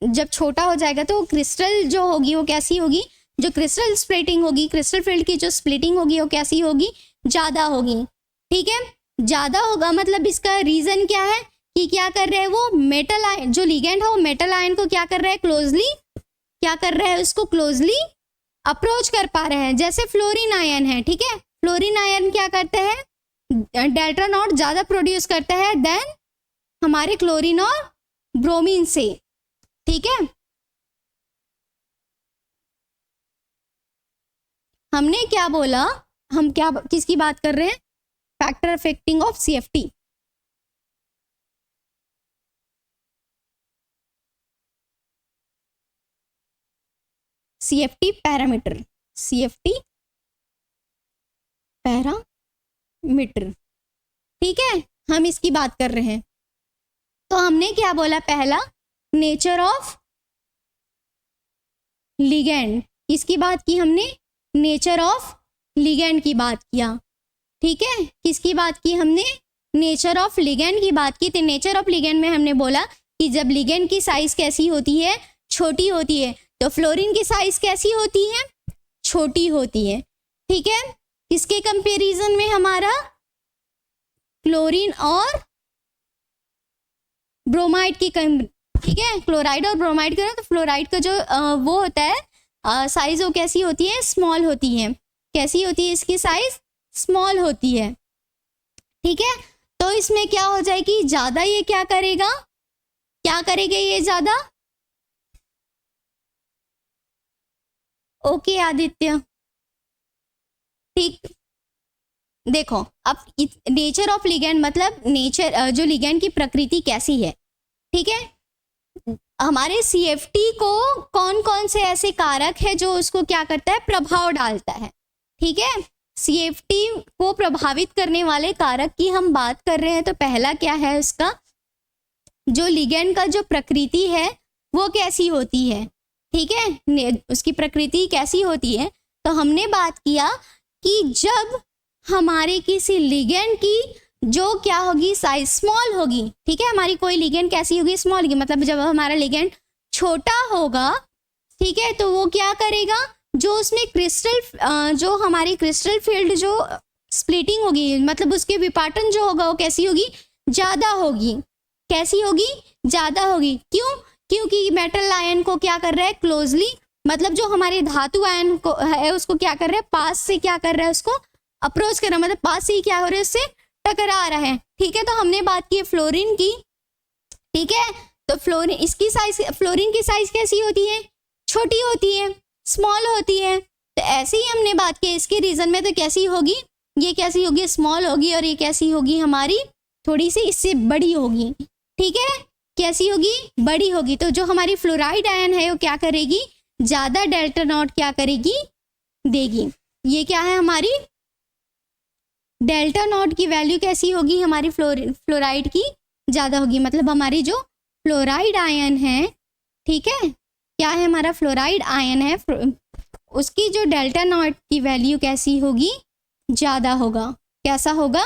जब छोटा हो जाएगा तो क्रिस्टल जो होगी वो कैसी होगी, जो क्रिस्टल स्प्लिटिंग होगी, क्रिस्टल फील्ड की जो स्प्लिटिंग होगी वो कैसी होगी, ज़्यादा होगी। ठीक है, ज़्यादा होगा मतलब इसका रीज़न क्या है कि क्या कर रहे हैं वो मेटल आयन, जो लिगेंड है वो मेटल आयन को क्या कर रहा है, क्लोजली क्या कर रहा है, उसको क्लोजली अप्रोच कर पा रहे हैं। जैसे फ्लोरीन आयन है, ठीक है, फ्लोरीन आयन क्या करते हैं, डेल्टा नॉट ज़्यादा प्रोड्यूस करता है देन हमारे क्लोरीन और ब्रोमीन से। ठीक है, हमने क्या बोला, हम क्या किसकी बात कर रहे हैं, factor affecting of CFT। CFT parameter, CFT parameter. ठीक है, हम इसकी बात कर रहे हैं। तो हमने क्या बोला, पहला नेचर ऑफ लिगेंड, किसकी बात की हमने, नेचर ऑफ लिगेंड की बात किया। ठीक है, किसकी बात की हमने, नेचर ऑफ लिगेंड की बात की। तो नेचर ऑफ लिगेंड में हमने बोला कि जब लिगेंड की साइज कैसी होती है, छोटी होती है, तो फ्लोरीन की साइज कैसी होती है, छोटी होती है। ठीक है, किसके कंपैरिजन में, हमारा क्लोरीन और ब्रोमाइड की ठीक है, क्लोराइड और ब्रोमाइड का, तो फ्लोराइड का जो वो होता है साइज, वो कैसी होती है, स्मॉल होती है। कैसी होती है इसकी साइज, स्मॉल होती है। ठीक है, तो इसमें क्या हो जाएगी, ज्यादा ये क्या करेगा, क्या करेगा ये ज्यादा। ओके आदित्य, ठीक, देखो अब नेचर ऑफ लिगेंड मतलब नेचर, जो लिगेंड की प्रकृति कैसी है। ठीक है, हमारे CFT को कौन कौन से ऐसे कारक है जो उसको क्या करता है, प्रभाव डालता है। ठीक है, CFT को प्रभावित करने वाले कारक की हम बात कर रहे हैं। तो पहला क्या है उसका, जो लिगेंड का जो प्रकृति है वो कैसी होती है। ठीक है, उसकी प्रकृति कैसी होती है, तो हमने बात किया कि जब हमारे किसी लिगेंड की जो क्या होगी, साइज स्मॉल होगी। ठीक है, हमारी कोई लिगेंड कैसी होगी, स्मॉल होगी, मतलब जब हमारा लिगेंड छोटा होगा, ठीक है, तो वो क्या करेगा, जो उसमें क्रिस्टल, जो हमारी क्रिस्टल फील्ड जो स्प्लिटिंग होगी, मतलब उसके विपाटन जो होगा वो कैसी होगी, ज़्यादा होगी। कैसी होगी, ज़्यादा होगी। क्यों? क्योंकि मेटल आयन को क्या कर रहा है, क्लोजली, मतलब जो हमारे धातु आयन को है उसको क्या कर रहा है, पास से क्या कर रहा है, उसको अप्रोच कर रहा है, मतलब पास से ही क्या हो रहा है, उससे टकरा रहा है। ठीक है, तो हमने बात की फ्लोरीन की। ठीक है, तो फ्लोरीन, इसकी साइज, फ्लोरीन की साइज कैसी होती है, छोटी होती है। स्मॉल होती है। तो ऐसे ही हमने बात की इसके रीजन में, तो कैसी होगी, ये कैसी होगी, स्मॉल होगी, और ये कैसी होगी हमारी, थोड़ी सी इससे बड़ी होगी। ठीक है, कैसी होगी, बड़ी होगी। तो जो हमारी फ्लोराइड आयन है वो क्या करेगी, ज्यादा डेल्टा नॉट क्या करेगी, देगी। ये क्या है हमारी डेल्टा नॉट की वैल्यू कैसी होगी हमारी फ्लोराइड की, ज्यादा होगी। मतलब हमारी जो फ्लोराइड आयन है, ठीक है, क्या है हमारा फ्लोराइड आयन है, उसकी जो डेल्टा नॉट की वैल्यू कैसी होगी, ज्यादा होगा। कैसा होगा,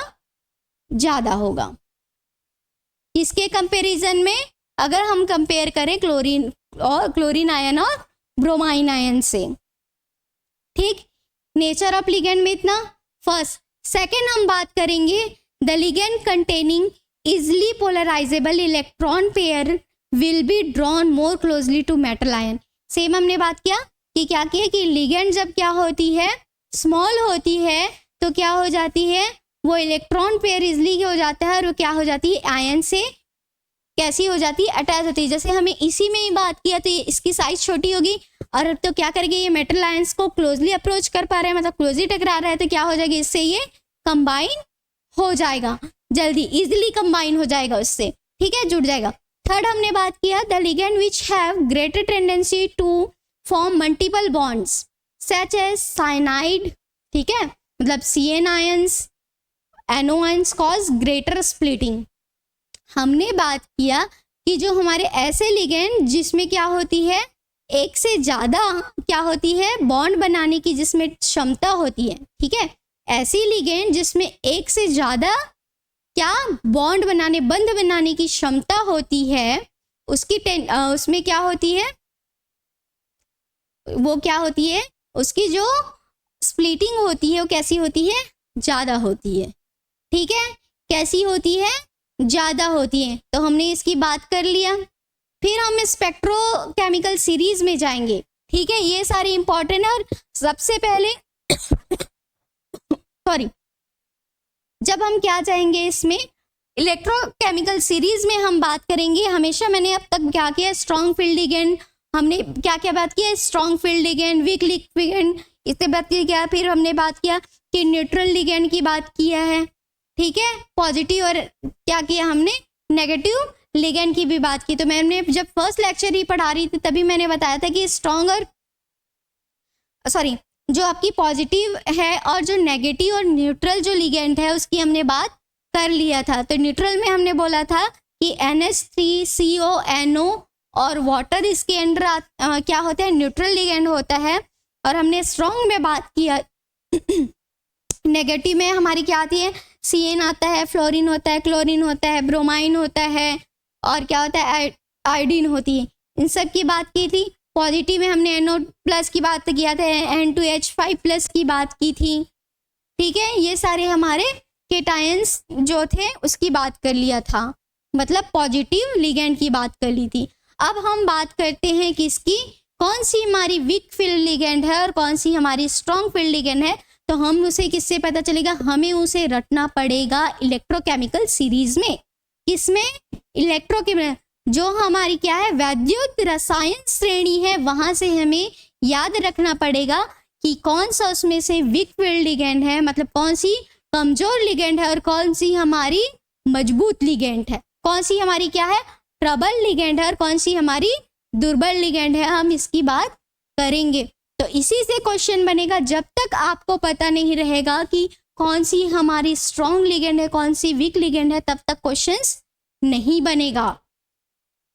ज्यादा होगा। इसके कंपैरिजन में अगर हम कंपेयर करें क्लोरीन आयन और ब्रोमाइन आयन से। ठीक, नेचर ऑफ लिगेंड में इतना फर्स्ट। सेकेंड हम बात करेंगे the ligand containing easily polarizable electron pair will be drawn more closely to metal ion. Same हमने बात किया कि क्या किया कि लिगेंड जब क्या होती है, स्मॉल होती है, तो क्या हो जाती है, वो इलेक्ट्रॉन पेयर इजली हो जाता है और वो क्या हो जाती है, आयन से कैसी हो जाती है, अटैच होती है। जैसे हमें इसी में ही बात किया, तो इसकी साइज छोटी होगी और तो क्या करेगी, ये मेटल आयंस को क्लोजली अप्रोच कर पा रहे हैं, मतलब क्लोजली टकरा रहा है, तो क्या हो जाएगी, इससे ये कंबाइन हो जाएगा, जल्दी इजिली कंबाइन हो जाएगा उससे। ठीक है, जुड़ जाएगा। थर्ड हमने बात किया the ligand which have greater tendency to form multiple bonds such as cyanide. ठीक है, मतलब CN ions, NO ions cause greater splitting. हमने बात किया कि जो हमारे ऐसे लिगेंड जिसमें क्या होती है, एक से ज्यादा क्या होती है, बॉन्ड बनाने की जिसमें क्षमता होती है। ठीक है, ऐसी लिगेंड जिसमें एक से ज्यादा क्या बॉन्ड बनाने, बंध बनाने की क्षमता होती है, उसमें क्या होती है, वो क्या होती है, उसकी जो स्प्लिटिंग होती है वो कैसी होती है, ज्यादा होती है। ठीक है, कैसी होती है, ज्यादा होती है। तो हमने इसकी बात कर लिया। फिर हम स्पेक्ट्रोकेमिकल सीरीज में जाएंगे। ठीक है, ये सारे इंपॉर्टेंट है। और सबसे पहले सॉरी, जब हम क्या जाएंगे इसमें इलेक्ट्रोकेमिकल सीरीज में हम बात करेंगे। हमेशा मैंने अब तक क्या किया, स्ट्रॉन्ग फील्ड लिगेंड, हमने क्या क्या बात की है, strong field ligand, week ligand, इससे बात की क्या, फिर हमने बात किया कि न्यूट्रल लिगेंड की बात किया है। ठीक है, पॉजिटिव और क्या किया हमने, नेगेटिव लिगेंड की भी बात की। तो मैंने जब फर्स्ट लेक्चर ही पढ़ा रही थी तभी मैंने बताया था कि स्ट्रॉन्ग और सॉरी, जो आपकी पॉजिटिव है और जो नेगेटिव और न्यूट्रल जो लिगेंड है उसकी हमने बात कर लिया था। तो न्यूट्रल में हमने बोला था कि NH3CO NO और वाटर इसके अंदर क्या होता है, न्यूट्रल लिगेंड होता है। और हमने स्ट्रॉन्ग में बात किया नेगेटिव में हमारी क्या आती है, CN आता है, फ्लोरीन होता है, क्लोरीन होता है, ब्रोमाइन होता है, और क्या होता है, आयोडीन होती है। इन सब की बात की थी। पॉजिटिव में हमने NO+ की बात किया था, N2H5+ की बात की थी। ठीक है, ये सारे हमारे केटायंस जो थे उसकी बात कर लिया था, मतलब पॉजिटिव लिगेंड की बात कर ली थी। अब हम बात करते हैं किसकी, कौन सी हमारी वीक फील्ड लिगेंड है और कौन सी हमारी स्ट्रॉन्ग फील्ड लिगेंड है। तो हम उसे किससे पता चलेगा, हमें उसे रटना पड़ेगा इलेक्ट्रोकेमिकल सीरीज में। किसमें, इलेक्ट्रोकेमिकल, जो हमारी क्या है, वैद्युत रसायन श्रेणी है, वहां से हमें याद रखना पड़ेगा कि कौन सा उसमें से वीक फील्ड लिगेंड है, मतलब कौन सी कमजोर लिगेंड है और कौन सी हमारी मजबूत लिगेंड है, कौन सी हमारी क्या है, प्रबल लिगेंड है और कौन सी हमारी दुर्बल लिगेंड है। हम इसकी बात करेंगे। तो इसी से क्वेश्चन बनेगा। जब तक आपको पता नहीं रहेगा कि कौन सी हमारी स्ट्रॉन्ग लिगेंड है, कौन सी वीक लिगेंड है, तब तक क्वेश्चंस नहीं बनेगा।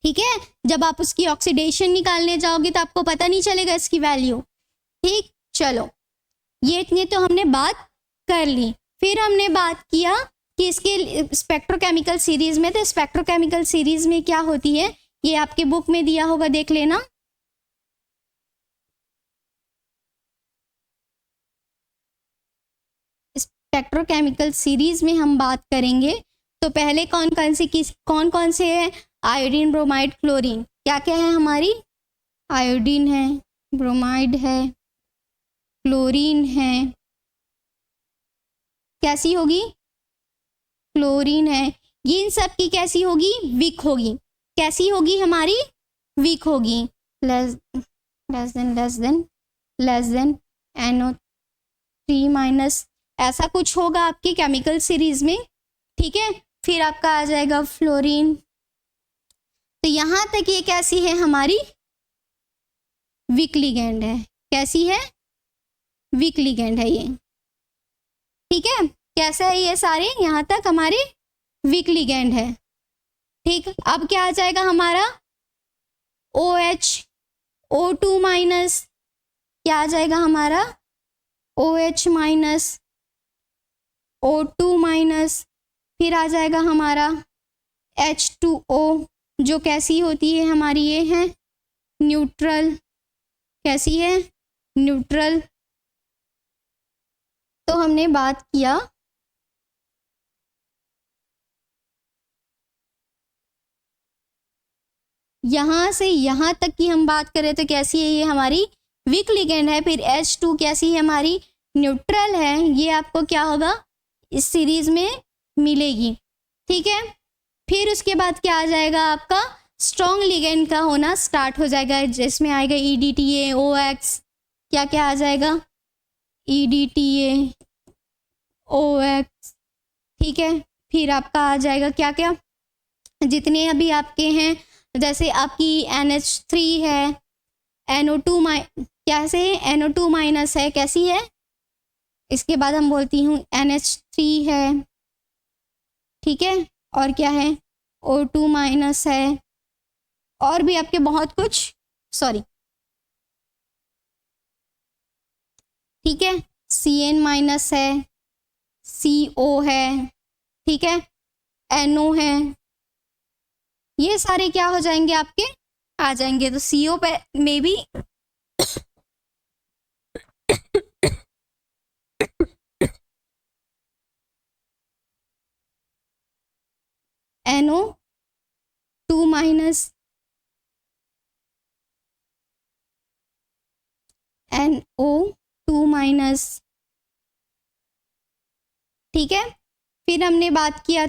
ठीक है, जब आप उसकी ऑक्सीडेशन निकालने जाओगे तो आपको पता नहीं चलेगा इसकी वैल्यू। ठीक, चलो, ये इतने तो हमने बात कर ली। फिर हमने बात किया कि इसके स्पेक्ट्रोकेमिकल सीरीज में, तो स्पेक्ट्रोकेमिकल सीरीज में क्या होती है, ये आपके बुक में दिया होगा, देख लेना। स्पेक्ट्रोकेमिकल सीरीज में हम बात करेंगे तो पहले कौन कौन से है, आयोडीन, ब्रोमाइड, क्लोरीन। क्या क्या है हमारी, आयोडीन है, ब्रोमाइड है, क्लोरीन है, कैसी होगी, क्लोरीन है। ये इन सब की कैसी होगी, वीक होगी। कैसी होगी हमारी, वीक होगी, less than less than NO3 minus, ऐसा कुछ होगा आपकी केमिकल सीरीज में, ठीक है। फिर आपका आ जाएगा फ्लोरीन। तो यहाँ तक ये कैसी है, हमारी वीक लिगेंड है। कैसी है, वीक लिगेंड है ये, ठीक है। कैसे है ये सारे, यहाँ तक हमारे वीक लिगेंड है, ठीक। अब क्या आ जाएगा हमारा OH O2 माइनस, क्या आ जाएगा हमारा OH माइनस O2 माइनस, फिर आ जाएगा हमारा H2O, जो कैसी होती है हमारी, ये है न्यूट्रल। कैसी है, न्यूट्रल। तो हमने बात किया यहाँ से यहाँ तक की हम बात करें तो कैसी है ये हमारी वीक लिगेंड है। फिर H2 कैसी है हमारी, न्यूट्रल है। ये आपको क्या होगा, इस सीरीज में मिलेगी, ठीक है। फिर उसके बाद क्या आ जाएगा, आपका स्ट्रॉन्ग लिगेंड का होना स्टार्ट हो जाएगा, जिसमें आएगा EDTA OX, क्या क्या आ जाएगा, EDTA OX, ठीक है। फिर आपका आ जाएगा क्या क्या, जितने अभी आपके हैं, जैसे आपकी NH3 है, NO2 कैसे है, NO2 माइनस है, कैसी है। इसके बाद हम बोलती हूँ NH3 है, ठीक है। और क्या है, O2 माइनस है, और भी आपके बहुत कुछ, सॉरी, ठीक है। CN माइनस है, CO है, ठीक है, NO है। ये सारे क्या हो जाएंगे, आपके आ जाएंगे। तो CO पे में भी NO2 माइनस, NO2 माइनस, ठीक है। फिर हमने बात किया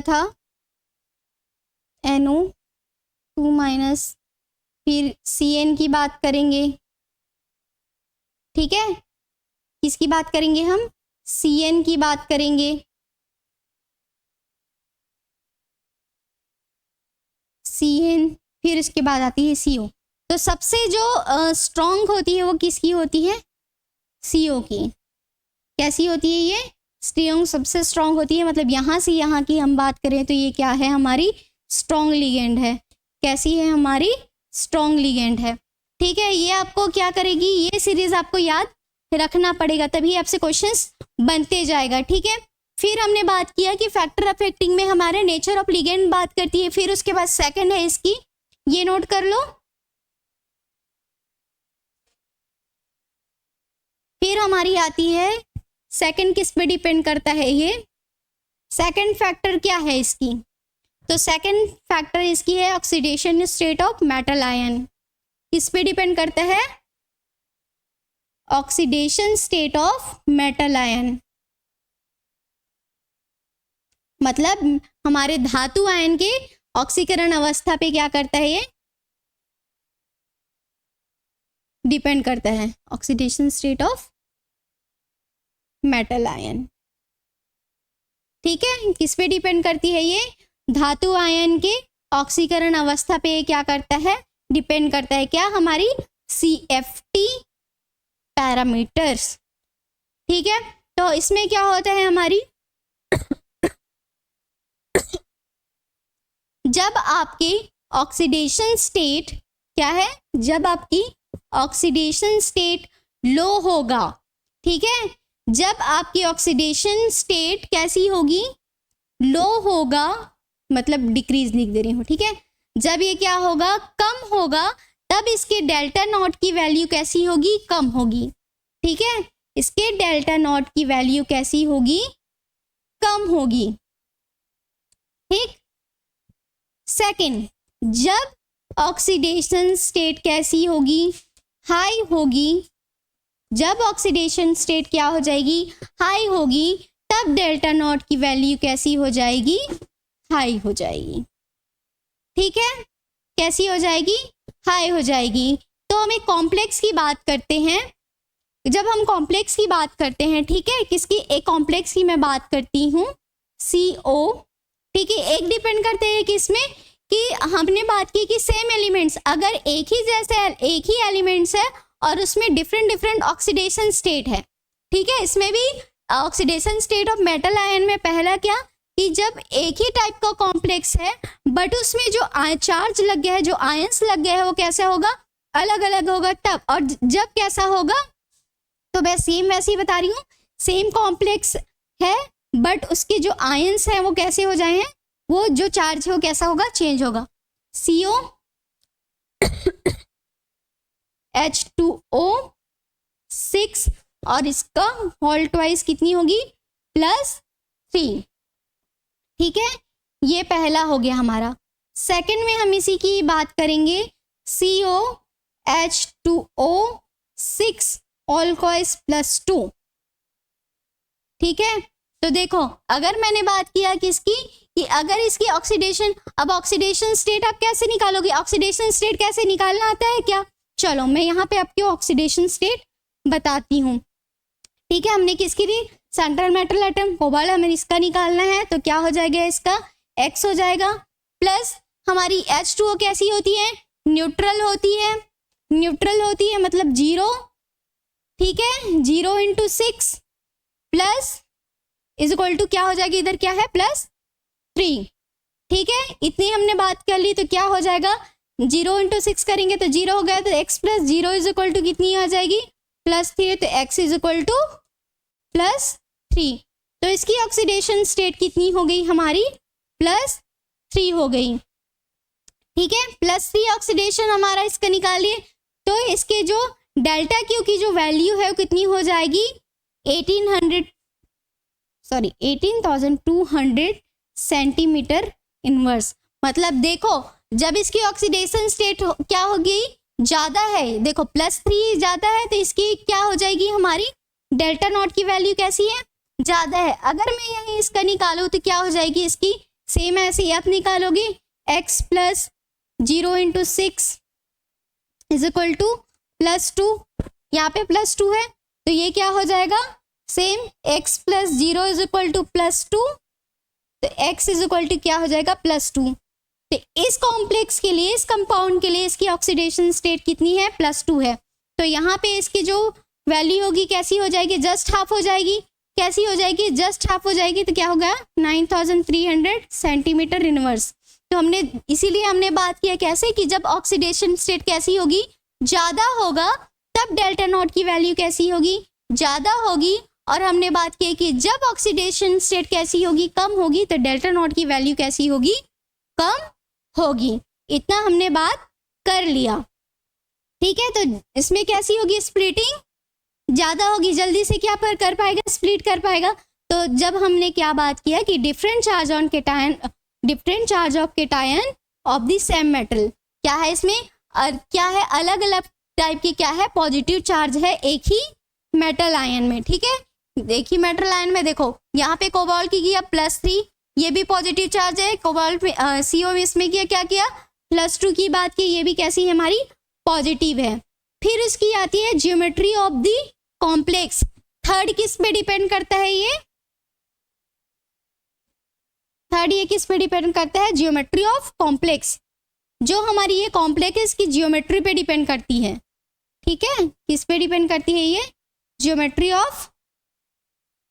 था NO2 माइनस, फिर CN की बात करेंगे, ठीक है। किसकी बात करेंगे हम, CN की बात करेंगे। CN, फिर इसके बाद आती है CO। तो सबसे जो स्ट्रॉन्ग होती है वो किसकी होती है, CO की। कैसी होती है ये, स्ट्रॉन्ग, सबसे स्ट्रॉन्ग होती है। मतलब यहाँ से यहाँ की हम बात करें तो ये क्या है, हमारी स्ट्रॉन्ग लिगेंड है। कैसी है, हमारी स्ट्रॉन्ग लिगेंड है, ठीक है। ये आपको क्या करेगी, ये सीरीज आपको याद रखना पड़ेगा, तभी आपसे क्वेश्चंस बनते जाएगा, ठीक है। फिर हमने बात किया कि फैक्टर अफेक्टिंग में हमारे नेचर ऑफ लिगेंड बात करती है। फिर उसके बाद सेकंड है इसकी, ये नोट कर लो। फिर हमारी आती है सेकंड, किस पे डिपेंड करता है ये, सेकंड फैक्टर क्या है इसकी। तो सेकंड फैक्टर इसकी है oxidation state of metal ion. किस पे डिपेंड करता है, oxidation state of metal ion. मतलब हमारे धातु आयन के ऑक्सीकरण अवस्था पे क्या करता है, ये डिपेंड करता है, oxidation state of metal ion, ठीक है। किस पे डिपेंड करती है ये, धातु आयन के ऑक्सीकरण अवस्था पे क्या करता है, डिपेंड करता है। क्या, हमारी CFT पैरामीटर्स, ठीक है। तो इसमें क्या होता है हमारी जब आपकी ऑक्सीडेशन स्टेट क्या है, जब आपकी ऑक्सीडेशन स्टेट लो होगा, ठीक है। जब आपकी ऑक्सीडेशन स्टेट कैसी होगी, लो होगा, मतलब डिक्रीज लिख दे रही हूँ, ठीक है। जब ये क्या होगा, कम होगा, तब इसके डेल्टा नॉट की वैल्यू कैसी होगी, कम होगी, ठीक है। इसके डेल्टा नॉट की वैल्यू कैसी होगी, कम होगी, ठीक। सेकंड, जब ऑक्सीडेशन स्टेट कैसी होगी, हाई होगी। जब ऑक्सीडेशन स्टेट क्या हो जाएगी, हाई होगी, तब डेल्टा नॉट की वैल्यू कैसी हो जाएगी, हाई हो जाएगी, ठीक है। कैसी हो जाएगी, हाई हो जाएगी। तो हम एक कॉम्प्लेक्स की बात करते हैं, जब हम कॉम्प्लेक्स की बात करते हैं, ठीक है, किसकी, एक कॉम्प्लेक्स की मैं बात करती हूँ CO, ठीक है। एक डिपेंड करते हैं किसमें, कि हमने बात की कि सेम एलिमेंट्स, अगर एक ही एलिमेंट्स है और उसमें डिफरेंट डिफरेंट ऑक्सीडेशन स्टेट है, ठीक है। इसमें भी oxidation state of metal ion में पहला क्या, कि जब एक ही टाइप का कॉम्प्लेक्स है बट उसमें जो चार्ज लग गया है, जो आयंस लग गया है, वो कैसा होगा, अलग अलग होगा तब। और जब कैसा होगा, तो मैं सेम वैसे ही बता रही हूँ, सेम कॉम्प्लेक्स है बट उसके जो आयंस हैं वो कैसे हो जाए हैं, वो जो चार्ज है वो कैसा होगा, चेंज होगा। CO H2O 6 और इसका होल ट्वाइस कितनी होगी, +3, ठीक है। ये पहला हो गया हमारा। सेकंड में हम इसी की बात करेंगे, CO H2O 6 ऑल्कोइस +2, ठीक है। तो देखो, अगर मैंने बात किया किसकी, कि अगर इसकी ऑक्सीडेशन, अब ऑक्सीडेशन स्टेट आप कैसे निकालोगे, ऑक्सीडेशन स्टेट कैसे निकालना आता है क्या, चलो मैं यहाँ पे आपको ऑक्सीडेशन स्टेट बताती हूँ, ठीक है। हमने किसकी दी, सेंट्रल मेटल एटम कोबाल्ट, हमें इसका निकालना है, तो क्या हो जाएगा, इसका X हो जाएगा, प्लस हमारी H2O कैसी होती है, न्यूट्रल होती है, न्यूट्रल होती है मतलब 0, ठीक है, 0 × 6 प्लस इज इक्वल टू क्या हो जाएगी, इधर क्या है, +3, ठीक है। इतनी हमने बात कर ली, तो क्या हो जाएगा, 0 × 6 करेंगे तो 0 हो गया, तो x + 0 इज इक्वल टू कितनी आ जाएगी, +3, तो x इज इक्वल टू +3। तो इसकी ऑक्सीडेशन स्टेट कितनी हो गई हमारी, +3 हो गई, ठीक है। +3 ऑक्सीडेशन हमारा इसका निकालिए, तो इसके जो डेल्टा क्यू की जो वैल्यू है वो कितनी हो जाएगी, 18,200 सेंटीमीटर इनवर्स। मतलब देखो, जब इसकी ऑक्सीडेशन स्टेट क्या हो गई, ज़्यादा है, देखो +3 ज़्यादा है, तो इसकी क्या हो जाएगी, हमारी डेल्टा नॉट की वैल्यू कैसी है, ज़्यादा है। अगर मैं यहीं इसका निकालूँ तो क्या हो जाएगी, इसकी सेम ऐसे ही आप निकालोगे, x + 0 × 6 इज इक्वल टू +2, यहाँ पे +2 है, तो ये क्या हो जाएगा, same x + 0 is equal to +2, तो x इज इक्वल टू क्या हो जाएगा, +2। तो इस कॉम्प्लेक्स के लिए, इस कंपाउंड के लिए इसकी ऑक्सीडेशन स्टेट कितनी है, +2 है। तो यहाँ पे इसकी जो वैल्यू होगी कैसी हो जाएगी, जस्ट हाफ हो जाएगी, कैसी हो जाएगी, जस्ट हाफ हो जाएगी, तो क्या होगा, 9300 सेंटीमीटर इनवर्स। तो हमने इसीलिए हमने बात किया कैसे, कि जब ऑक्सीडेशन स्टेट कैसी होगी, ज़्यादा होगा, तब डेल्टा नॉट की वैल्यू कैसी होगी, ज़्यादा होगी। और हमने बात की कि जब ऑक्सीडेशन स्टेट कैसी होगी, कम होगी, तो डेल्टा नॉट की वैल्यू कैसी होगी, कम होगी। इतना हमने बात कर लिया, ठीक है। तो इसमें कैसी होगी, स्प्लिटिंग ज़्यादा होगी, जल्दी से क्या कर पाएगा, स्प्लिट कर पाएगा। तो जब हमने क्या बात किया कि different charge of cation of the same metal, क्या है इसमें, क्या है, अलग अलग टाइप की क्या है, पॉजिटिव चार्ज है एक ही मेटल आयन में, ठीक है। एक ही मेटल आयन में देखो, यहाँ पे कोबाल्ट की किया +3, ये भी पॉजिटिव चार्ज है, कोबाल्ट में CO में इसमें किया क्या किया, +2 की बात की, ये भी कैसी है हमारी, पॉजिटिव है। फिर इसकी आती है geometry of the complex. Third किस पे डिपेंड करता है, ये थर्ड ये किस पे डिपेंड करता है, ज्योमेट्री ऑफ कॉम्प्लेक्स। जो हमारी ये कॉम्प्लेक्स इसकी ज्योमेट्री पे डिपेंड करती है, ठीक है। किस पे डिपेंड करती है, ये ज्योमेट्री ऑफ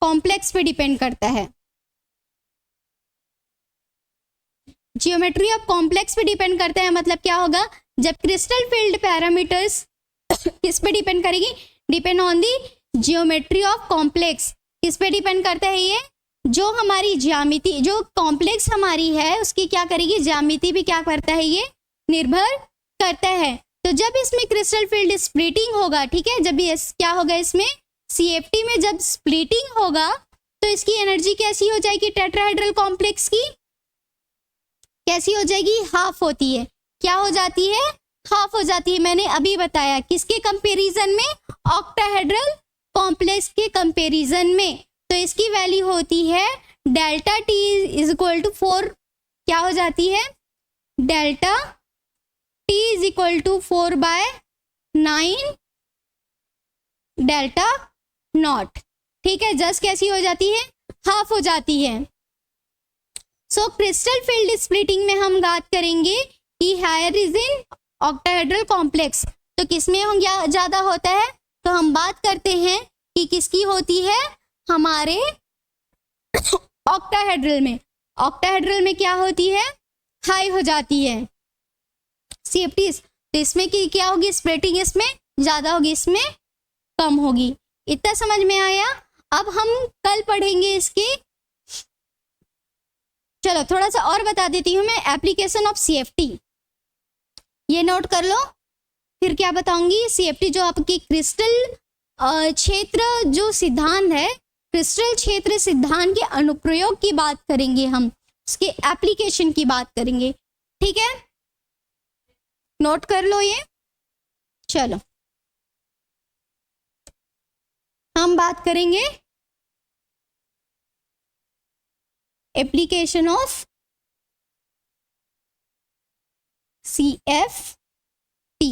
कॉम्प्लेक्स पे डिपेंड करता है, ज्योमेट्री ऑफ कॉम्प्लेक्स पे डिपेंड करता है। मतलब क्या होगा, जब क्रिस्टल फील्ड पैरामीटर्स किस पे डिपेंड करेगी, depend on the geometry of complex. किस पे डिपेंड करता है, ये जो हमारी ज्यामिति, जो कॉम्प्लेक्स हमारी है उसकी क्या करेगी, ज्यामिति भी क्या करता है, ये निर्भर करता है। तो जब इसमें क्रिस्टल फील्ड स्प्लिटिंग होगा, ठीक है, जब ये क्या होगा, इसमें CFT में जब स्प्लिटिंग होगा तो इसकी एनर्जी कैसी हो जाएगी, टेट्राहेड्रल कॉम्प्लेक्स की कैसी हो जाएगी, हाफ होती है। क्या हो जाती है, हाफ हो जाती है। मैंने अभी बताया किसके कंपैरिजन में, ऑक्टाहेड्रल कॉम्प्लेक्स के कंपैरिजन में। तो इसकी वैल्यू होती है ΔT इज इक्वल टू 4, क्या हो जाती है, ΔT T is equal to 4/9 delta nought. ठीक है, जस्ट कैसी हो जाती है, हाफ हो जाती है। सो क्रिस्टल फील्ड स्प्लिटिंग में हम बात करेंगे कि higher is in octahedral complex, तो किसमें ज्यादा होता है, तो हम बात करते हैं कि किसकी होती है, हमारे ऑक्टाहेड्रल में। ऑक्टाहेड्रल में क्या होती है, हाई हो जाती है CFT। तो इसमें की क्या होगी, स्प्लिटिंग इसमें ज्यादा होगी, इसमें कम होगी। इतना समझ में आया। अब हम कल पढ़ेंगे इसके, चलो थोड़ा सा और बता देती हूँ मैं, एप्लीकेशन ऑफ CFT ये नोट कर लो, फिर क्या बताऊंगी। CFT जो आपकी क्रिस्टल क्षेत्र जो सिद्धांत है, क्रिस्टल क्षेत्र सिद्धांत के अनुप्रयोग की बात करेंगे हम, उसके एप्लीकेशन की बात करेंगे। ठीक है, नोट कर लो ये। चलो हम बात करेंगे एप्लीकेशन ऑफ CFT।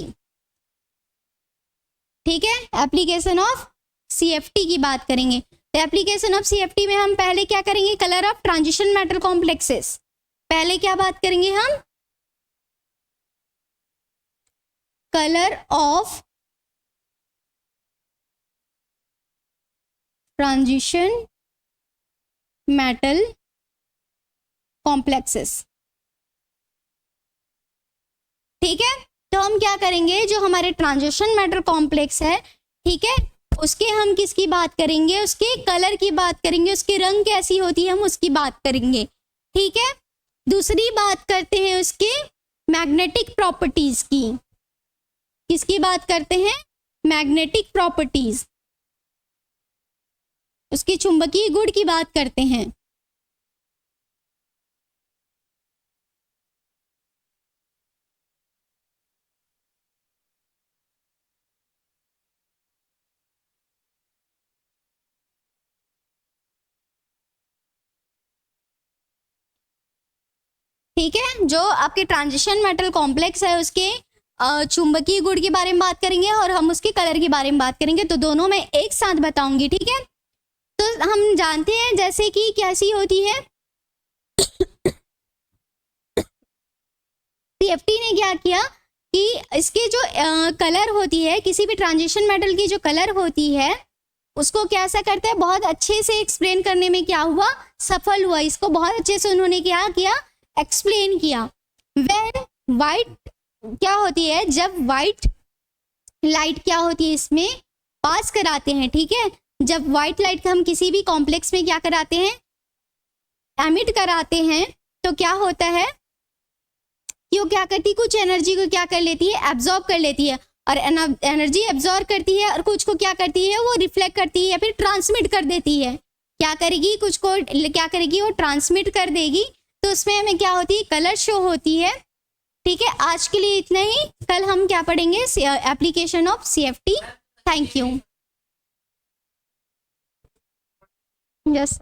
ठीक है, एप्लीकेशन ऑफ CFT की बात करेंगे। तो एप्लीकेशन ऑफ CFT में हम पहले क्या करेंगे, colour of transition metal complexes. पहले क्या बात करेंगे हम, colour of transition metal complexes. ठीक है, तो हम क्या करेंगे, जो हमारे ट्रांजिशन मेटल कॉम्प्लेक्स है, ठीक है, उसके हम किसकी बात करेंगे, उसके कलर की बात करेंगे, उसके रंग कैसी होती है हम उसकी बात करेंगे। ठीक है, दूसरी बात करते हैं उसके मैग्नेटिक प्रॉपर्टीज की। किसकी बात करते हैं, मैग्नेटिक प्रॉपर्टीज, उसकी चुंबकीय गुण की बात करते हैं। ठीक है, जो आपके ट्रांजिशन मेटल कॉम्प्लेक्स है उसके चुंबकीय गुण के बारे में बात करेंगे और हम उसके कलर के बारे में बात करेंगे, तो दोनों मैं एक साथ बताऊंगी। ठीक है, तो हम जानते हैं जैसे कि कैसी होती है CFT ने क्या किया कि इसके जो कलर होती है, किसी भी ट्रांजिशन मेटल की जो कलर होती है उसको कैसा करता है, बहुत अच्छे से एक्सप्लेन करने में क्या हुआ, सफल हुआ। इसको बहुत अच्छे से उन्होंने क्या किया, एक्सप्लेन किया। व्हेन वाइट क्या होती है, जब वाइट लाइट क्या होती है इसमें पास कराते हैं, ठीक है, जब वाइट लाइट हम किसी भी कॉम्प्लेक्स में क्या कराते हैं, एमिट कराते हैं, तो क्या होता है कि वो क्या करती है, कुछ एनर्जी को क्या कर लेती है, एब्जॉर्ब कर लेती है, और एनर्जी एब्जॉर्ब करती है और कुछ को क्या करती है, वो रिफ्लेक्ट करती है या फिर ट्रांसमिट कर देती है। क्या करेगी, कुछ को क्या करेगी, वो ट्रांसमिट कर देगी, तो उसमें हमें क्या होती है, कलर शो होती है। ठीक है, आज के लिए इतना ही, कल हम क्या पढ़ेंगे, application of CFT। Thank you. Yes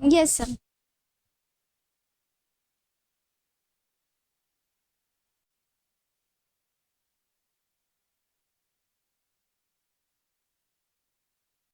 yes sir.